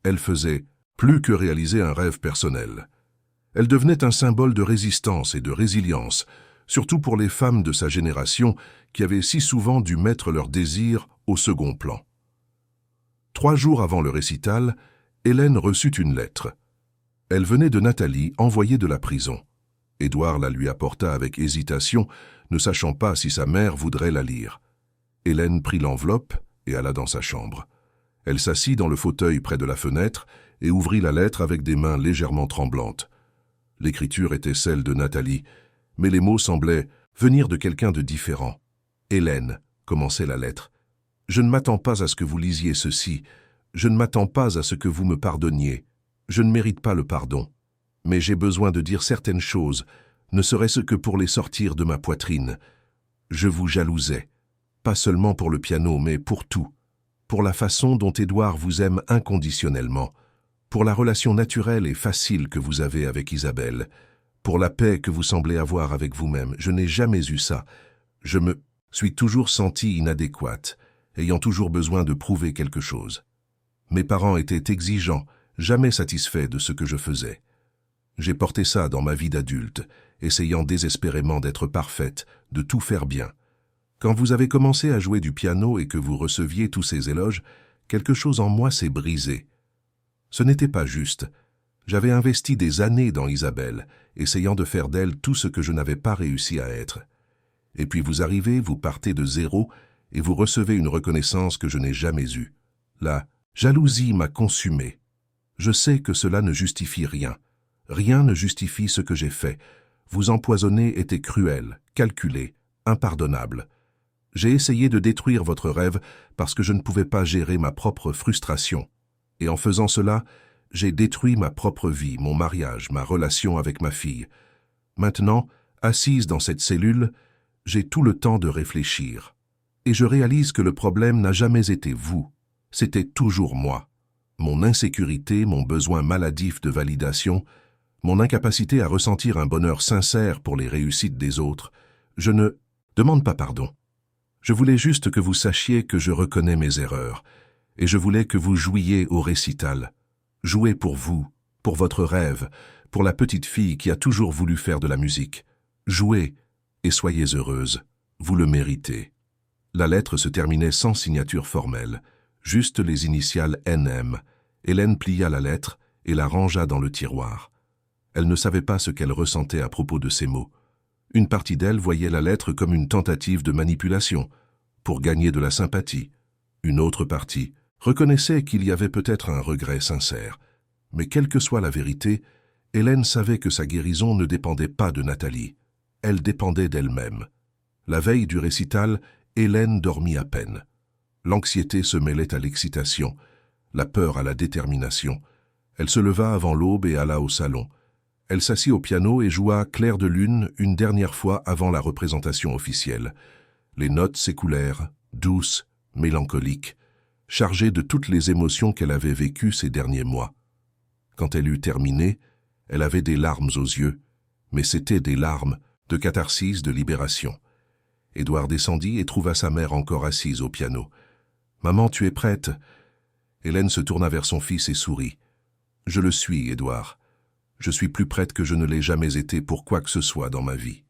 Elle faisait plus que réaliser un rêve personnel. Elle devenait un symbole de résistance et de résilience, surtout pour les femmes de sa génération qui avaient si souvent dû mettre leurs désirs au second plan. 3 jours avant le récital, Hélène reçut une lettre. Elle venait de Nathalie, envoyée de la prison. Édouard la lui apporta avec hésitation, ne sachant pas si sa mère voudrait la lire. Hélène prit l'enveloppe et alla dans sa chambre. Elle s'assit dans le fauteuil près de la fenêtre et ouvrit la lettre avec des mains légèrement tremblantes. L'écriture était celle de Nathalie, mais les mots semblaient venir de quelqu'un de différent. « Hélène », commençait la lettre, « je ne m'attends pas à ce que vous lisiez ceci, je ne m'attends pas à ce que vous me pardonniez. Je ne mérite pas le pardon, mais j'ai besoin de dire certaines choses, ne serait-ce que pour les sortir de ma poitrine. Je vous jalousais, pas seulement pour le piano, mais pour tout, pour la façon dont Édouard vous aime inconditionnellement, pour la relation naturelle et facile que vous avez avec Isabelle, pour la paix que vous semblez avoir avec vous-même. Je n'ai jamais eu ça. Je me suis toujours sentie inadéquate, ayant toujours besoin de prouver quelque chose. Mes parents étaient exigeants, jamais satisfaits de ce que je faisais. J'ai porté ça dans ma vie d'adulte, essayant désespérément d'être parfaite, de tout faire bien. Quand vous avez commencé à jouer du piano et que vous receviez tous ces éloges, quelque chose en moi s'est brisé. Ce n'était pas juste. J'avais investi des années dans Isabelle, essayant de faire d'elle tout ce que je n'avais pas réussi à être. Et puis vous arrivez, vous partez de zéro, et vous recevez une reconnaissance que je n'ai jamais eue. La jalousie m'a consumé. Je sais que cela ne justifie rien. Rien ne justifie ce que j'ai fait. Vous empoisonner était cruel, calculé, impardonnable. J'ai essayé de détruire votre rêve parce que je ne pouvais pas gérer ma propre frustration. Et en faisant cela, j'ai détruit ma propre vie, mon mariage, ma relation avec ma fille. Maintenant, assise dans cette cellule, j'ai tout le temps de réfléchir. Et je réalise que le problème n'a jamais été vous, c'était toujours moi. Mon insécurité, mon besoin maladif de validation, mon incapacité à ressentir un bonheur sincère pour les réussites des autres. Je ne demande pas pardon. Je voulais juste que vous sachiez que je reconnais mes erreurs, et je voulais que vous jouiez au récital. Jouez pour vous, pour votre rêve, pour la petite fille qui a toujours voulu faire de la musique. Jouez et soyez heureuse, vous le méritez. La lettre se terminait sans signature formelle, juste les initiales NM. Hélène plia la lettre et la rangea dans le tiroir. Elle ne savait pas ce qu'elle ressentait à propos de ces mots. Une partie d'elle voyait la lettre comme une tentative de manipulation, pour gagner de la sympathie. Une autre partie reconnaissait qu'il y avait peut-être un regret sincère. Mais quelle que soit la vérité, Hélène savait que sa guérison ne dépendait pas de Nathalie. Elle dépendait d'elle-même. La veille du récital, Hélène dormit à peine. L'anxiété se mêlait à l'excitation, la peur à la détermination. Elle se leva avant l'aube et alla au salon. Elle s'assit au piano et joua Clair de lune une dernière fois avant la représentation officielle. Les notes s'écoulèrent, douces, mélancoliques, chargées de toutes les émotions qu'elle avait vécues ces derniers mois. Quand elle eut terminé, elle avait des larmes aux yeux, mais c'étaient des larmes de catharsis, de libération. Édouard descendit et trouva sa mère encore assise au piano. « Maman, tu es prête ?» Hélène se tourna vers son fils et sourit. « Je le suis, Édouard. Je suis plus prête que je ne l'ai jamais été pour quoi que ce soit dans ma vie. »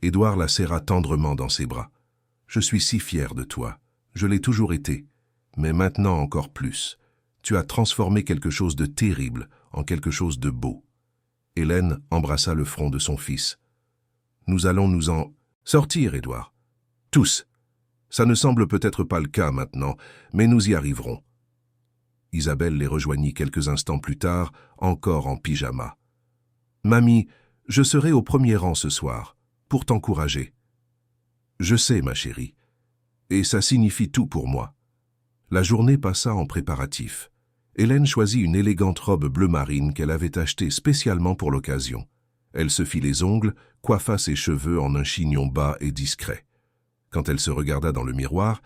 Édouard la serra tendrement dans ses bras. « Je suis si fier de toi. Je l'ai toujours été. Mais maintenant encore plus. Tu as transformé quelque chose de terrible en quelque chose de beau. » Hélène embrassa le front de son fils. « Nous allons nous en sortir, Édouard. Tous. Ça ne semble peut-être pas le cas maintenant, mais nous y arriverons. » Isabelle les rejoignit quelques instants plus tard, encore en pyjama. « Mamie, je serai au premier rang ce soir, pour t'encourager. »« Je sais, ma chérie. Et ça signifie tout pour moi. » La journée passa en préparatifs. Hélène choisit une élégante robe bleu marine qu'elle avait achetée spécialement pour l'occasion. Elle se fit les ongles, coiffa ses cheveux en un chignon bas et discret. Quand elle se regarda dans le miroir,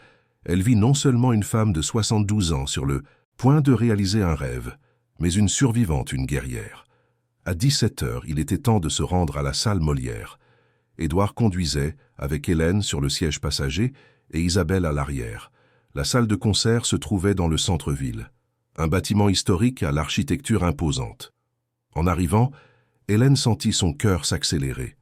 elle vit non seulement une femme de 72 ans sur le point de réaliser un rêve, mais une survivante, une guerrière. À 17 heures, il était temps de se rendre à la salle Molière. Édouard conduisait, avec Hélène sur le siège passager et Isabelle à l'arrière. La salle de concert se trouvait dans le centre-ville, un bâtiment historique à l'architecture imposante. En arrivant, Hélène sentit son cœur s'accélérer.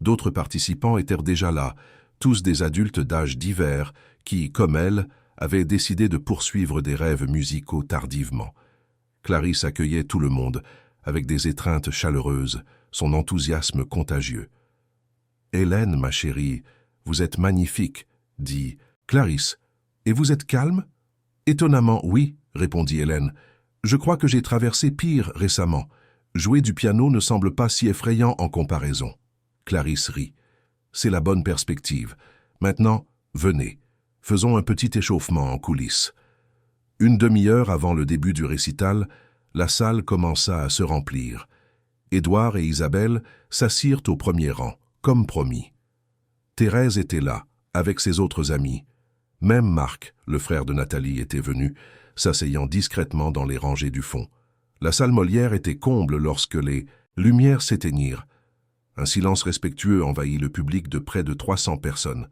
D'autres participants étaient déjà là, tous des adultes d'âge divers qui, comme elle, avaient décidé de poursuivre des rêves musicaux tardivement. Clarisse accueillait tout le monde, avec des étreintes chaleureuses, son enthousiasme contagieux. « Hélène, ma chérie, vous êtes magnifique, » dit Clarisse. « Et vous êtes calme ?»« Étonnamment, oui, » répondit Hélène. « Je crois que j'ai traversé pire récemment. Jouer du piano ne semble pas si effrayant en comparaison. » Clarisse rit. « C'est la bonne perspective. Maintenant, venez, faisons un petit échauffement en coulisses. » Une demi-heure avant le début du récital, la salle commença à se remplir. Édouard et Isabelle s'assirent au premier rang, comme promis. Thérèse était là, avec ses autres amis. Même Marc, le frère de Nathalie, était venu, s'asseyant discrètement dans les rangées du fond. La salle Molière était comble lorsque les lumières s'éteignirent. Un silence respectueux envahit le public de près de 300 personnes.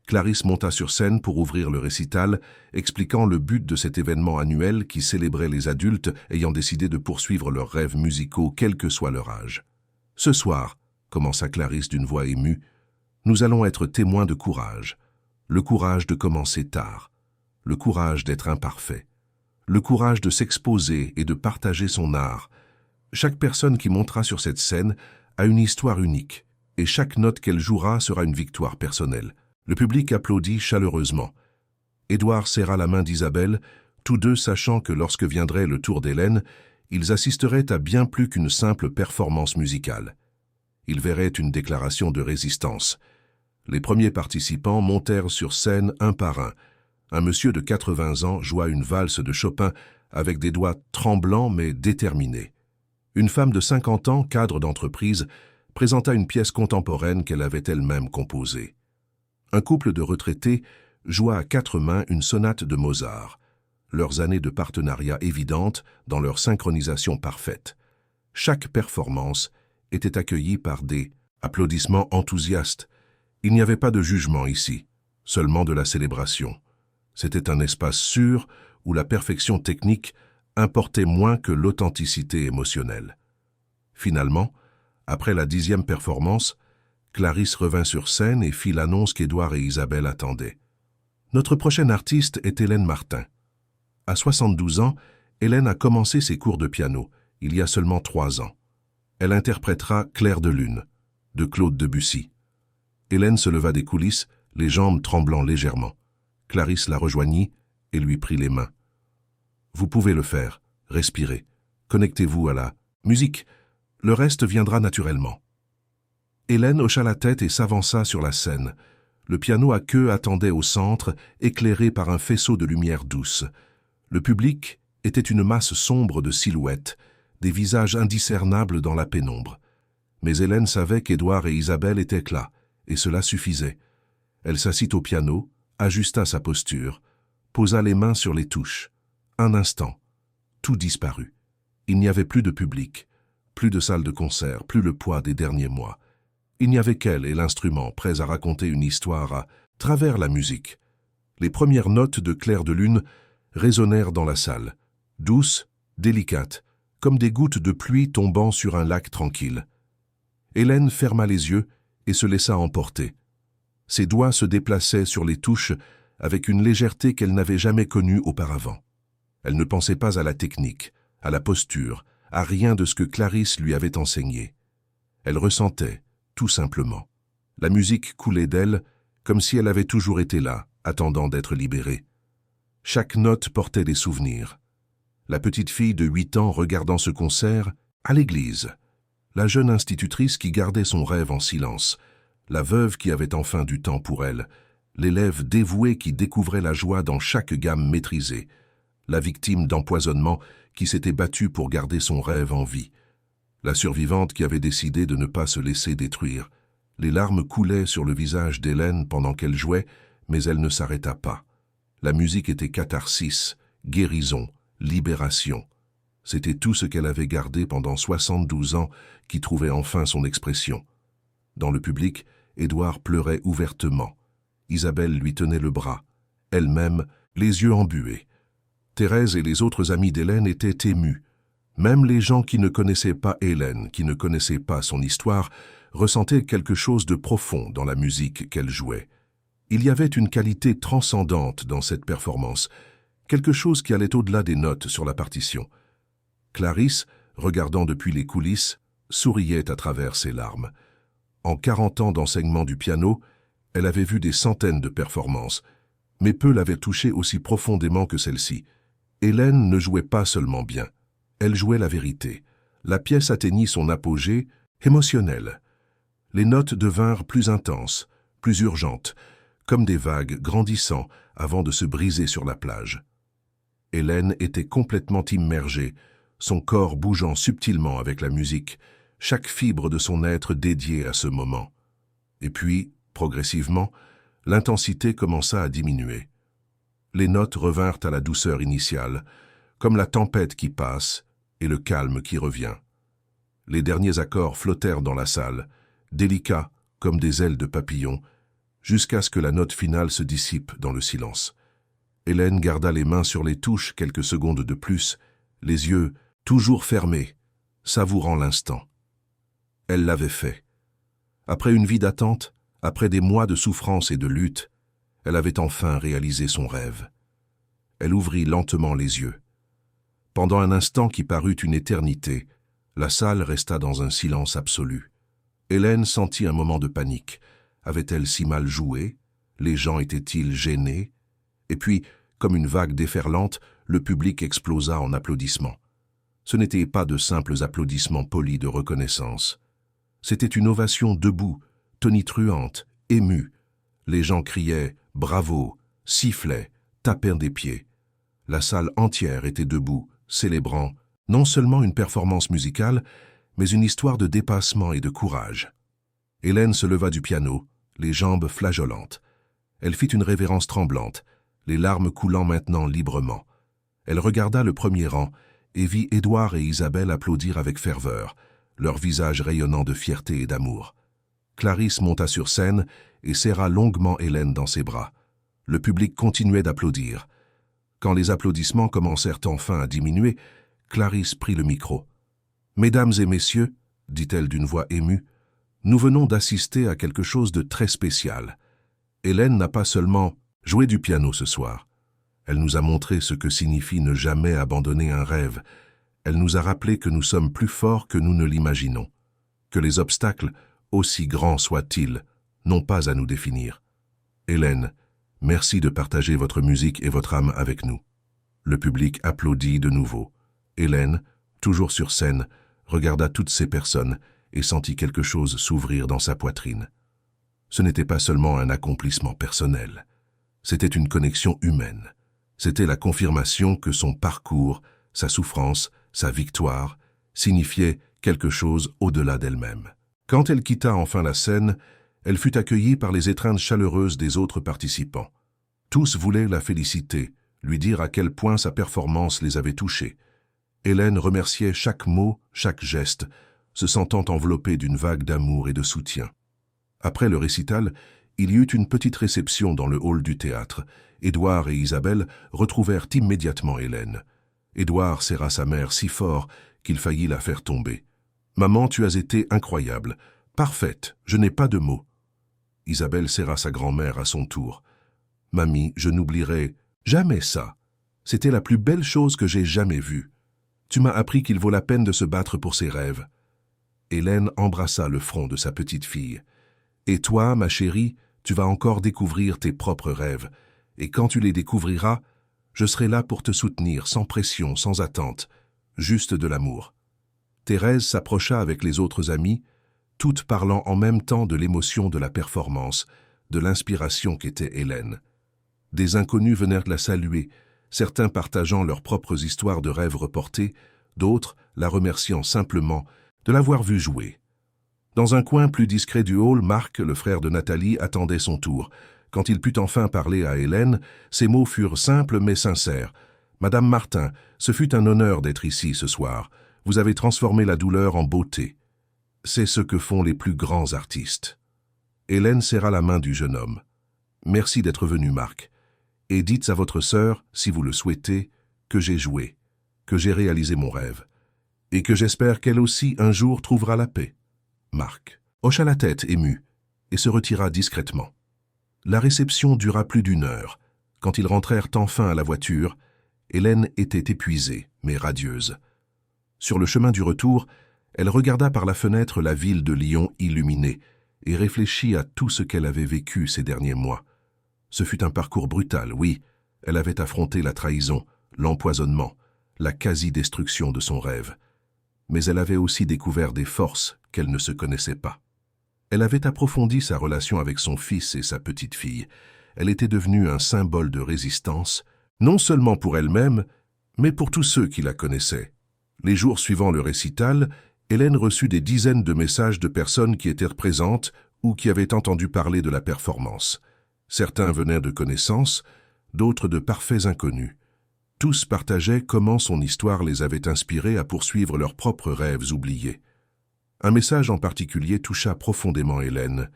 Clarisse monta sur scène pour ouvrir le récital, expliquant le but de cet événement annuel qui célébrait les adultes ayant décidé de poursuivre leurs rêves musicaux quel que soit leur âge. « Ce soir, » commença Clarisse d'une voix émue, « nous allons être témoins de courage. Le courage de commencer tard. Le courage d'être imparfait. Le courage de s'exposer et de partager son art. Chaque personne qui montera sur cette scène a une histoire unique, et chaque note qu'elle jouera sera une victoire personnelle. » Le public applaudit chaleureusement. Édouard serra la main d'Isabelle, tous deux sachant que lorsque viendrait le tour d'Hélène, ils assisteraient à bien plus qu'une simple performance musicale. Ils verraient une déclaration de résistance. Les premiers participants montèrent sur scène un par un. Un monsieur de 80 ans joua une valse de Chopin avec des doigts tremblants mais déterminés. Une femme de 50 ans, cadre d'entreprise, présenta une pièce contemporaine qu'elle avait elle-même composée. Un couple de retraités joua à 4 mains une sonate de Mozart, leurs années de partenariat évidentes dans leur synchronisation parfaite. Chaque performance était accueillie par des applaudissements enthousiastes. Il n'y avait pas de jugement ici, seulement de la célébration. C'était un espace sûr où la perfection technique importait moins que l'authenticité émotionnelle. Finalement, après la 10e performance, Clarisse revint sur scène et fit l'annonce qu'Édouard et Isabelle attendaient. Notre prochaine artiste est Hélène Martin. À 72 ans, Hélène a commencé ses cours de piano il y a seulement 3 ans. Elle interprétera Clair de lune, de Claude Debussy. Hélène se leva des coulisses, les jambes tremblant légèrement. Clarisse la rejoignit et lui prit les mains. « Vous pouvez le faire, respirez, connectez-vous à la musique, le reste viendra naturellement. » Hélène hocha la tête et s'avança sur la scène. Le piano à queue attendait au centre, éclairé par un faisceau de lumière douce. Le public était une masse sombre de silhouettes, des visages indiscernables dans la pénombre. Mais Hélène savait qu'Édouard et Isabelle étaient là, et cela suffisait. Elle s'assit au piano, ajusta sa posture, posa les mains sur les touches. Un instant, tout disparut. Il n'y avait plus de public, plus de salle de concert, plus le poids des derniers mois. Il n'y avait qu'elle et l'instrument, prêts à raconter une histoire à travers la musique. Les premières notes de Clair de lune résonnèrent dans la salle, douces, délicates, comme des gouttes de pluie tombant sur un lac tranquille. Hélène ferma les yeux et se laissa emporter. Ses doigts se déplaçaient sur les touches avec une légèreté qu'elle n'avait jamais connue auparavant. Elle ne pensait pas à la technique, à la posture, à rien de ce que Clarisse lui avait enseigné. Elle ressentait, tout simplement. La musique coulait d'elle comme si elle avait toujours été là, attendant d'être libérée. Chaque note portait des souvenirs. La petite fille de 8 ans regardant ce concert à l'église. La jeune institutrice qui gardait son rêve en silence. La veuve qui avait enfin du temps pour elle. L'élève dévoué qui découvrait la joie dans chaque gamme maîtrisée. La victime d'empoisonnement qui s'était battue pour garder son rêve en vie. La survivante qui avait décidé de ne pas se laisser détruire. Les larmes coulaient sur le visage d'Hélène pendant qu'elle jouait, mais elle ne s'arrêta pas. La musique était catharsis, guérison, libération. C'était tout ce qu'elle avait gardé pendant 72 ans qui trouvait enfin son expression. Dans le public, Édouard pleurait ouvertement. Isabelle lui tenait le bras, elle-même, les yeux embués. Thérèse et les autres amis d'Hélène étaient émus. Même les gens qui ne connaissaient pas Hélène, qui ne connaissaient pas son histoire, ressentaient quelque chose de profond dans la musique qu'elle jouait. Il y avait une qualité transcendante dans cette performance, quelque chose qui allait au-delà des notes sur la partition. Clarisse, regardant depuis les coulisses, souriait à travers ses larmes. En 40 ans d'enseignement du piano, elle avait vu des centaines de performances, mais peu l'avaient touchée aussi profondément que celle-ci. Hélène ne jouait pas seulement bien, elle jouait la vérité. La pièce atteignit son apogée émotionnel. Les notes devinrent plus intenses, plus urgentes, comme des vagues grandissant avant de se briser sur la plage. Hélène était complètement immergée, son corps bougeant subtilement avec la musique, chaque fibre de son être dédiée à ce moment. Et puis, progressivement, l'intensité commença à diminuer. Les notes revinrent à la douceur initiale, comme la tempête qui passe et le calme qui revient. Les derniers accords flottèrent dans la salle, délicats comme des ailes de papillon, jusqu'à ce que la note finale se dissipe dans le silence. Hélène garda les mains sur les touches quelques secondes de plus, les yeux toujours fermés, savourant l'instant. Elle l'avait fait. Après une vie d'attente, après des mois de souffrance et de lutte, elle avait enfin réalisé son rêve. Elle ouvrit lentement les yeux. Pendant un instant qui parut une éternité, la salle resta dans un silence absolu. Hélène sentit un moment de panique. Avait-elle si mal joué? Les gens étaient-ils gênés? Et puis, comme une vague déferlante, le public explosa en applaudissements. Ce n'étaient pas de simples applaudissements polis de reconnaissance. C'était une ovation debout, tonitruante, émue. Les gens criaient « bravo », sifflaient, tapaient des pieds. La salle entière était debout, célébrant non seulement une performance musicale, mais une histoire de dépassement et de courage. Hélène se leva du piano, les jambes flageolantes. Elle fit une révérence tremblante, les larmes coulant maintenant librement. Elle regarda le premier rang et vit Édouard et Isabelle applaudir avec ferveur, leurs visages rayonnant de fierté et d'amour. Clarisse monta sur scène et serra longuement Hélène dans ses bras. Le public continuait d'applaudir. Quand les applaudissements commencèrent enfin à diminuer, Clarisse prit le micro. « Mesdames et messieurs, dit-elle d'une voix émue, nous venons d'assister à quelque chose de très spécial. Hélène n'a pas seulement joué du piano ce soir. Elle nous a montré ce que signifie ne jamais abandonner un rêve. Elle nous a rappelé que nous sommes plus forts que nous ne l'imaginons, que les obstacles, aussi grands soient-ils, n'ont pas à nous définir. Hélène, merci de partager votre musique et votre âme avec nous. Le public applaudit de nouveau. Hélène, toujours sur scène, regarda toutes ces personnes et sentit quelque chose s'ouvrir dans sa poitrine. Ce n'était pas seulement un accomplissement personnel, c'était une connexion humaine. C'était la confirmation que son parcours, sa souffrance, sa victoire, signifiaient quelque chose au-delà d'elle-même. Quand elle quitta enfin la scène, elle fut accueillie par les étreintes chaleureuses des autres participants. Tous voulaient la féliciter, lui dire à quel point sa performance les avait touchés. Hélène remerciait chaque mot, chaque geste, se sentant enveloppée d'une vague d'amour et de soutien. Après le récital, il y eut une petite réception dans le hall du théâtre. Édouard et Isabelle retrouvèrent immédiatement Hélène. Édouard serra sa mère si fort qu'il faillit la faire tomber. « Maman, tu as été incroyable. Parfaite, je n'ai pas de mots. » Isabelle serra sa grand-mère à son tour. « Mamie, je n'oublierai jamais ça. C'était la plus belle chose que j'ai jamais vue. Tu m'as appris qu'il vaut la peine de se battre pour ses rêves. » Hélène embrassa le front de sa petite fille. « Et toi, ma chérie, tu vas encore découvrir tes propres rêves. Et quand tu les découvriras, je serai là pour te soutenir, sans pression, sans attente, juste de l'amour. » Thérèse s'approcha avec les autres amies, toutes parlant en même temps de l'émotion de la performance, de l'inspiration qu'était Hélène. Des inconnus vinrent la saluer, certains partageant leurs propres histoires de rêves reportés, d'autres la remerciant simplement de l'avoir vue jouer. Dans un coin plus discret du hall, Marc, le frère de Nathalie, attendait son tour. Quand il put enfin parler à Hélène, ses mots furent simples mais sincères. « Madame Martin, ce fut un honneur d'être ici ce soir. Vous avez transformé la douleur en beauté. C'est ce que font les plus grands artistes. » Hélène serra la main du jeune homme. « Merci d'être venu, Marc. Et dites à votre sœur, si vous le souhaitez, que j'ai joué, que j'ai réalisé mon rêve, et que j'espère qu'elle aussi un jour trouvera la paix. » Marc hocha la tête ému et se retira discrètement. La réception dura plus d'1 heure. Quand ils rentrèrent enfin à la voiture, Hélène était épuisée, mais radieuse. Sur le chemin du retour, elle regarda par la fenêtre la ville de Lyon illuminée et réfléchit à tout ce qu'elle avait vécu ces derniers mois. Ce fut un parcours brutal, oui. Elle avait affronté la trahison, l'empoisonnement, la quasi-destruction de son rêve. Mais elle avait aussi découvert des forces qu'elle ne se connaissait pas. Elle avait approfondi sa relation avec son fils et sa petite-fille. Elle était devenue un symbole de résistance, non seulement pour elle-même, mais pour tous ceux qui la connaissaient. Les jours suivant le récital, Hélène reçut des dizaines de messages de personnes qui étaient présentes ou qui avaient entendu parler de la performance. Certains venaient de connaissances, d'autres de parfaits inconnus. Tous partageaient comment son histoire les avait inspirés à poursuivre leurs propres rêves oubliés. Un message en particulier toucha profondément Hélène.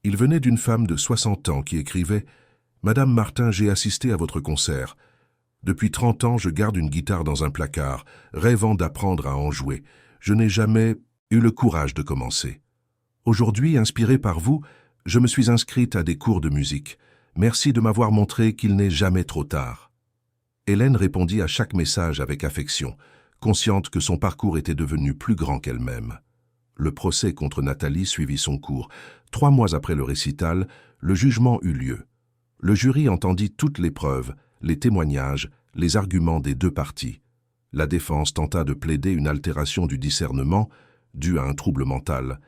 Il venait d'une femme de 60 ans qui écrivait « Madame Martin, j'ai assisté à votre concert. Depuis 30 ans, je garde une guitare dans un placard, rêvant d'apprendre à en jouer. Je n'ai jamais eu le courage de commencer. Aujourd'hui, inspirée par vous, je me suis inscrite à des cours de musique. Merci de m'avoir montré qu'il n'est jamais trop tard. » Hélène répondit à chaque message avec affection, consciente que son parcours était devenu plus grand qu'elle-même. Le procès contre Nathalie suivit son cours. 3 mois après le récital, le jugement eut lieu. Le jury entendit toutes les preuves, les témoignages, les arguments des 2 parties. La défense tenta de plaider une altération du discernement due à un trouble mental,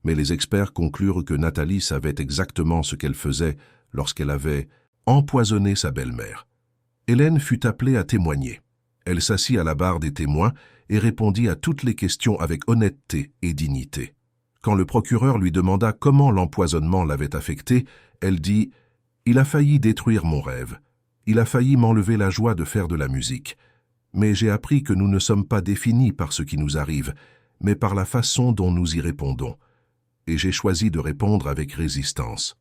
mais les experts conclurent que Nathalie savait exactement ce qu'elle faisait lorsqu'elle avait empoisonné sa belle-mère. Hélène fut appelée à témoigner. Elle s'assit à la barre des témoins et répondit à toutes les questions avec honnêteté et dignité. Quand le procureur lui demanda comment l'empoisonnement l'avait affectée, elle dit « Il a failli détruire mon rêve. Il a failli m'enlever la joie de faire de la musique. Mais j'ai appris que nous ne sommes pas définis par ce qui nous arrive, mais par la façon dont nous y répondons. Et j'ai choisi de répondre avec résistance. »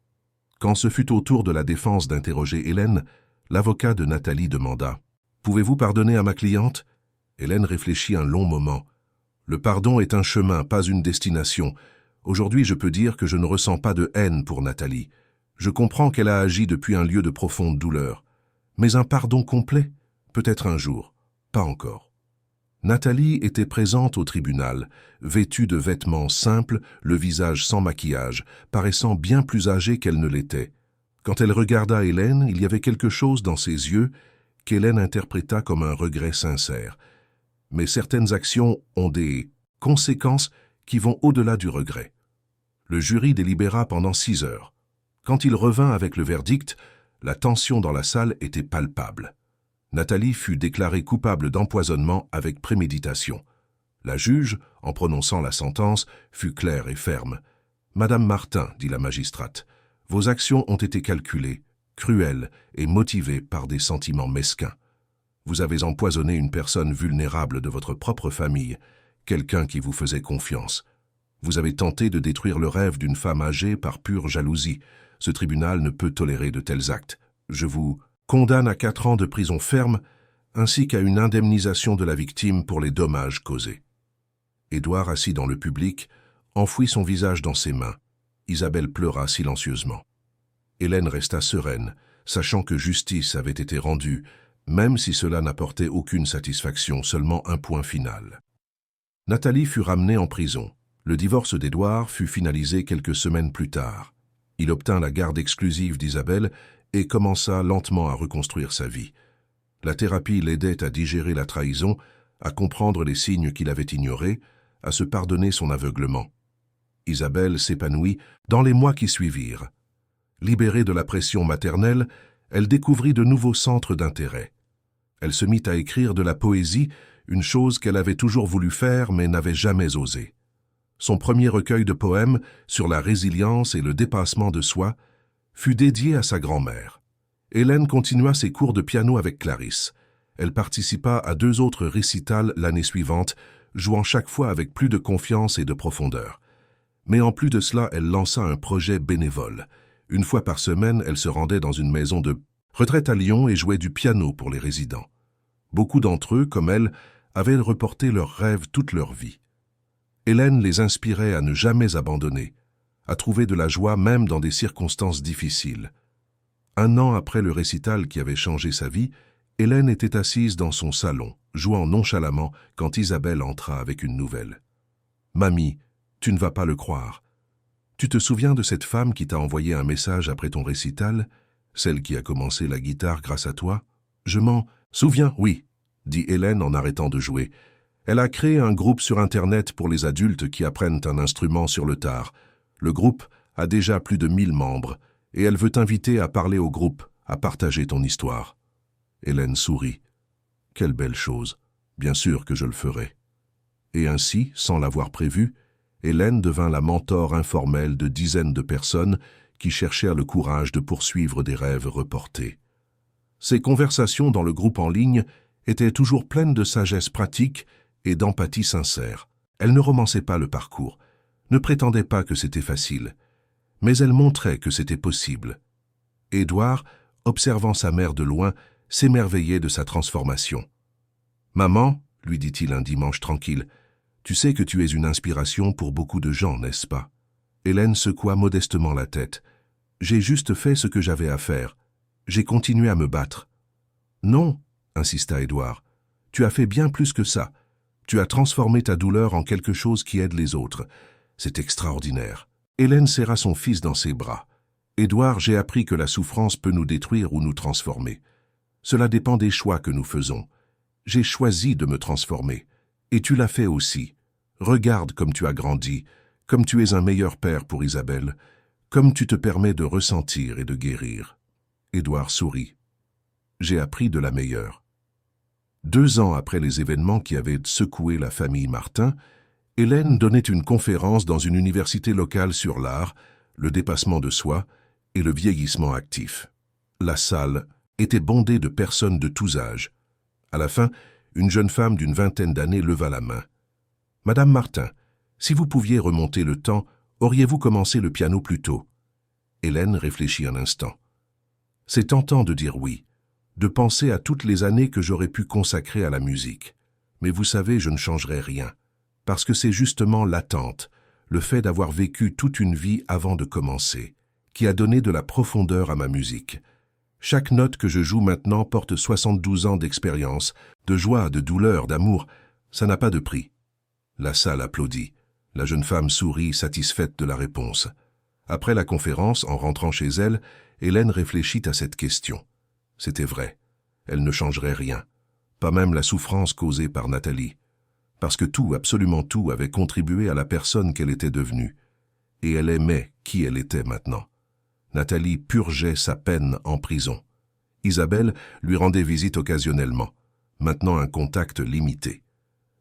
Quand ce fut au tour de la défense d'interroger Hélène, l'avocat de Nathalie demanda « Pouvez-vous pardonner à ma cliente ?» Hélène réfléchit un long moment. « Le pardon est un chemin, pas une destination. Aujourd'hui, je peux dire que je ne ressens pas de haine pour Nathalie. Je comprends qu'elle a agi depuis un lieu de profonde douleur. Mais un pardon complet? Peut-être un jour. Pas encore. Nathalie était présente au tribunal, vêtue de vêtements simples, le visage sans maquillage, paraissant bien plus âgée qu'elle ne l'était. Quand elle regarda Hélène, il y avait quelque chose dans ses yeux qu'Hélène interpréta comme un regret sincère. Mais certaines actions ont des conséquences qui vont au-delà du regret. Le jury délibéra pendant 6 heures. Quand il revint avec le verdict, la tension dans la salle était palpable. Nathalie fut déclarée coupable d'empoisonnement avec préméditation. La juge, en prononçant la sentence, fut claire et ferme. « Madame Martin, dit la magistrate, vos actions ont été calculées, cruelles et motivées par des sentiments mesquins. Vous avez empoisonné une personne vulnérable de votre propre famille, quelqu'un qui vous faisait confiance. Vous avez tenté de détruire le rêve d'une femme âgée par pure jalousie. Ce tribunal ne peut tolérer de tels actes. Je vous condamne à 4 ans de prison ferme, ainsi qu'à une indemnisation de la victime pour les dommages causés. » Édouard, assis dans le public, enfouit son visage dans ses mains. Isabelle pleura silencieusement. Hélène resta sereine, sachant que justice avait été rendue, même si cela n'apportait aucune satisfaction, seulement un point final. Nathalie fut ramenée en prison. Le divorce d'Édouard fut finalisé quelques semaines plus tard. Il obtint la garde exclusive d'Isabelle et commença lentement à reconstruire sa vie. La thérapie l'aidait à digérer la trahison, à comprendre les signes qu'il avait ignorés, à se pardonner son aveuglement. Isabelle s'épanouit dans les mois qui suivirent. Libérée de la pression maternelle, elle découvrit de nouveaux centres d'intérêt. Elle se mit à écrire de la poésie, une chose qu'elle avait toujours voulu faire mais n'avait jamais osé. Son premier recueil de poèmes sur la résilience et le dépassement de soi fut dédié à sa grand-mère. Hélène continua ses cours de piano avec Clarisse. Elle participa à 2 autres récitals l'année suivante, jouant chaque fois avec plus de confiance et de profondeur. Mais en plus de cela, elle lança un projet bénévole. Une fois par semaine, elle se rendait dans une maison de retraite à Lyon et jouait du piano pour les résidents. Beaucoup d'entre eux, comme elle, avaient reporté leurs rêves toute leur vie. Hélène les inspirait à ne jamais abandonner, à trouver de la joie même dans des circonstances difficiles. 1 an après le récital qui avait changé sa vie, Hélène était assise dans son salon, jouant nonchalamment quand Isabelle entra avec une nouvelle. « Mamie, tu ne vas pas le croire. Tu te souviens de cette femme qui t'a envoyé un message après ton récital, celle qui a commencé la guitare grâce à toi? Je m'en souviens, oui, dit Hélène en arrêtant de jouer. Elle a créé un groupe sur Internet pour les adultes qui apprennent un instrument sur le tard. Le groupe a déjà plus de 1000 membres et elle veut t'inviter à parler au groupe, à partager ton histoire. » Hélène sourit. « Quelle belle chose. Bien sûr que je le ferai. » Et ainsi, sans l'avoir prévu, Hélène devint la mentor informelle de dizaines de personnes qui cherchèrent le courage de poursuivre des rêves reportés. Ces conversations dans le groupe en ligne étaient toujours pleines de sagesse pratique et d'empathie sincère. Elle ne romançait pas le parcours, ne prétendait pas que c'était facile, mais elle montrait que c'était possible. Édouard, observant sa mère de loin, s'émerveillait de sa transformation. « Maman, lui dit-il un dimanche tranquille, tu sais que tu es une inspiration pour beaucoup de gens, n'est-ce pas ?» Hélène secoua modestement la tête. « J'ai juste fait ce que j'avais à faire. J'ai continué à me battre. »« Non, » insista Édouard, « tu as fait bien plus que ça. Tu as transformé ta douleur en quelque chose qui aide les autres. C'est extraordinaire. » Hélène serra son fils dans ses bras. « Édouard, j'ai appris que la souffrance peut nous détruire ou nous transformer. Cela dépend des choix que nous faisons. J'ai choisi de me transformer. Et tu l'as fait aussi. Regarde comme tu as grandi, comme tu es un meilleur père pour Isabelle, comme tu te permets de ressentir et de guérir. » Édouard sourit. « J'ai appris de la meilleure. » 2 ans après les événements qui avaient secoué la famille Martin, Hélène donnait une conférence dans une université locale sur l'art, le dépassement de soi et le vieillissement actif. La salle était bondée de personnes de tous âges. À la fin, une jeune femme d'une 20aine d'années leva la main. « Madame Martin, si vous pouviez remonter le temps, auriez-vous commencé le piano plus tôt ?» Hélène réfléchit un instant. « C'est tentant de dire oui, de penser à toutes les années que j'aurais pu consacrer à la musique. Mais vous savez, je ne changerai rien, parce que c'est justement l'attente, le fait d'avoir vécu toute une vie avant de commencer, qui a donné de la profondeur à ma musique. Chaque note que je joue maintenant porte 72 ans d'expérience, de joie, de douleur, d'amour. Ça n'a pas de prix. » La salle applaudit. La jeune femme sourit, satisfaite de la réponse. Après la conférence, en rentrant chez elle, Hélène réfléchit à cette question. C'était vrai. Elle ne changerait rien. Pas même la souffrance causée par Nathalie. Parce que tout, absolument tout, avait contribué à la personne qu'elle était devenue. Et elle aimait qui elle était maintenant. Nathalie purgeait sa peine en prison. Isabelle lui rendait visite occasionnellement, maintenant un contact limité.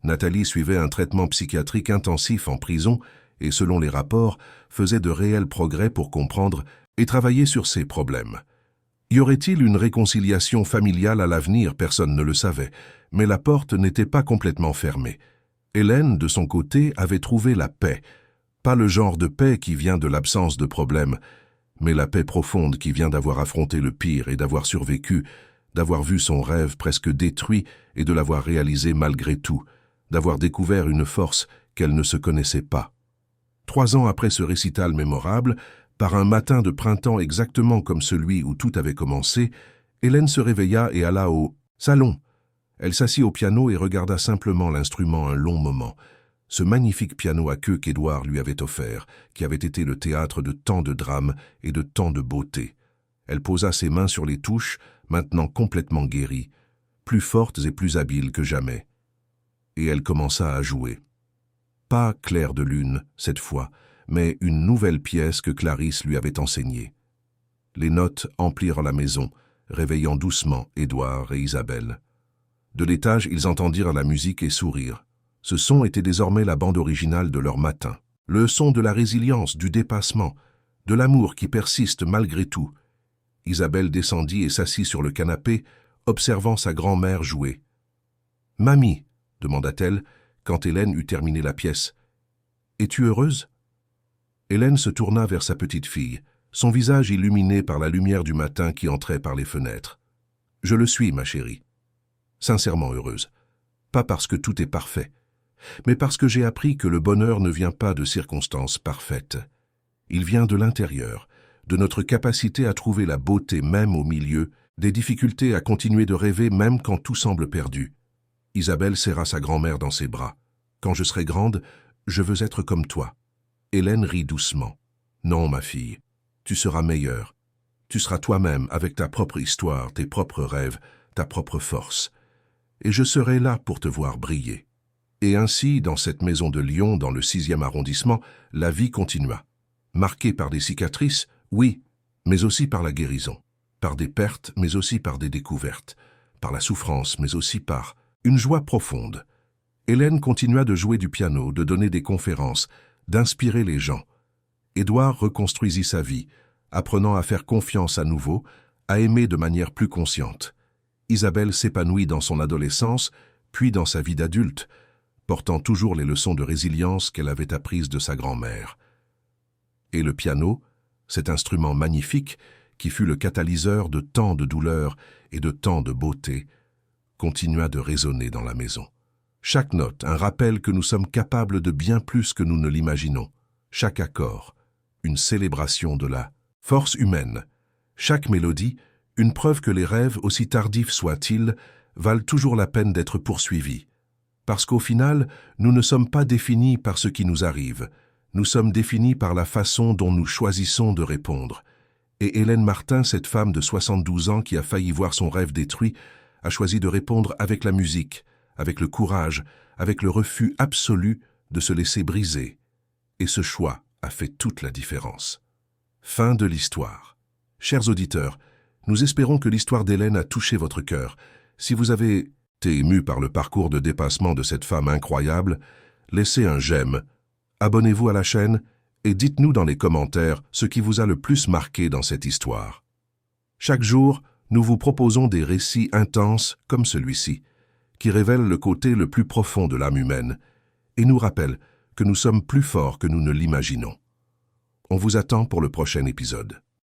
Nathalie suivait un traitement psychiatrique intensif en prison et, selon les rapports, faisait de réels progrès pour comprendre et travailler sur ses problèmes. Y aurait-il une réconciliation familiale à l'avenir? Personne ne le savait, mais la porte n'était pas complètement fermée. Hélène, de son côté, avait trouvé la paix. Pas le genre de paix qui vient de l'absence de problèmes, mais la paix profonde qui vient d'avoir affronté le pire et d'avoir survécu, d'avoir vu son rêve presque détruit et de l'avoir réalisé malgré tout, d'avoir découvert une force qu'elle ne se connaissait pas. 3 ans après ce récital mémorable, par un matin de printemps exactement comme celui où tout avait commencé, Hélène se réveilla et alla au salon. Elle s'assit au piano et regarda simplement l'instrument un long moment. Ce magnifique piano à queue qu'Édouard lui avait offert, qui avait été le théâtre de tant de drames et de tant de beauté. Elle posa ses mains sur les touches, maintenant complètement guéries, plus fortes et plus habiles que jamais. Et elle commença à jouer. Pas Clair de lune, cette fois, mais une nouvelle pièce que Clarisse lui avait enseignée. Les notes emplirent la maison, réveillant doucement Édouard et Isabelle. De l'étage, ils entendirent la musique et sourire. Ce son était désormais la bande originale de leur matin. Le son de la résilience, du dépassement, de l'amour qui persiste malgré tout. Isabelle descendit et s'assit sur le canapé, observant sa grand-mère jouer. « Mamie, » demanda-t-elle, quand Hélène eut terminé la pièce. « Es-tu heureuse ?» Hélène se tourna vers sa petite fille, son visage illuminé par la lumière du matin qui entrait par les fenêtres. « Je le suis, ma chérie. Sincèrement heureuse. Pas parce que tout est parfait, mais parce que j'ai appris que le bonheur ne vient pas de circonstances parfaites. Il vient de l'intérieur, de notre capacité à trouver la beauté même au milieu, des difficultés à continuer de rêver même quand tout semble perdu. » Isabelle serra sa grand-mère dans ses bras. « Quand je serai grande, je veux être comme toi. » Hélène rit doucement. « Non, ma fille, tu seras meilleure. Tu seras toi-même avec ta propre histoire, tes propres rêves, ta propre force. Et je serai là pour te voir briller. » Et ainsi, dans cette maison de Lyon, dans le 6e arrondissement, la vie continua. Marquée par des cicatrices, oui, mais aussi par la guérison. Par des pertes, mais aussi par des découvertes. Par la souffrance, mais aussi par une joie profonde. Hélène continua de jouer du piano, de donner des conférences, d'inspirer les gens. Édouard reconstruisit sa vie, apprenant à faire confiance à nouveau, à aimer de manière plus consciente. Isabelle s'épanouit dans son adolescence, puis dans sa vie d'adulte, portant toujours les leçons de résilience qu'elle avait apprises de sa grand-mère. Et le piano, cet instrument magnifique qui fut le catalyseur de tant de douleurs et de tant de beauté, continua de résonner dans la maison. Chaque note, un rappel que nous sommes capables de bien plus que nous ne l'imaginons. Chaque accord, une célébration de la force humaine. Chaque mélodie, une preuve que les rêves, aussi tardifs soient-ils, valent toujours la peine d'être poursuivis. Parce qu'au final, nous ne sommes pas définis par ce qui nous arrive. Nous sommes définis par la façon dont nous choisissons de répondre. Et Hélène Martin, cette femme de 72 ans qui a failli voir son rêve détruit, a choisi de répondre avec la musique, avec le courage, avec le refus absolu de se laisser briser. Et ce choix a fait toute la différence. Fin de l'histoire. Chers auditeurs, nous espérons que l'histoire d'Hélène a touché votre cœur. Si vous avez été ému par le parcours de dépassement de cette femme incroyable, laissez un j'aime, abonnez-vous à la chaîne et dites-nous dans les commentaires ce qui vous a le plus marqué dans cette histoire. Chaque jour, nous vous proposons des récits intenses comme celui-ci, qui révèlent le côté le plus profond de l'âme humaine et nous rappellent que nous sommes plus forts que nous ne l'imaginons. On vous attend pour le prochain épisode.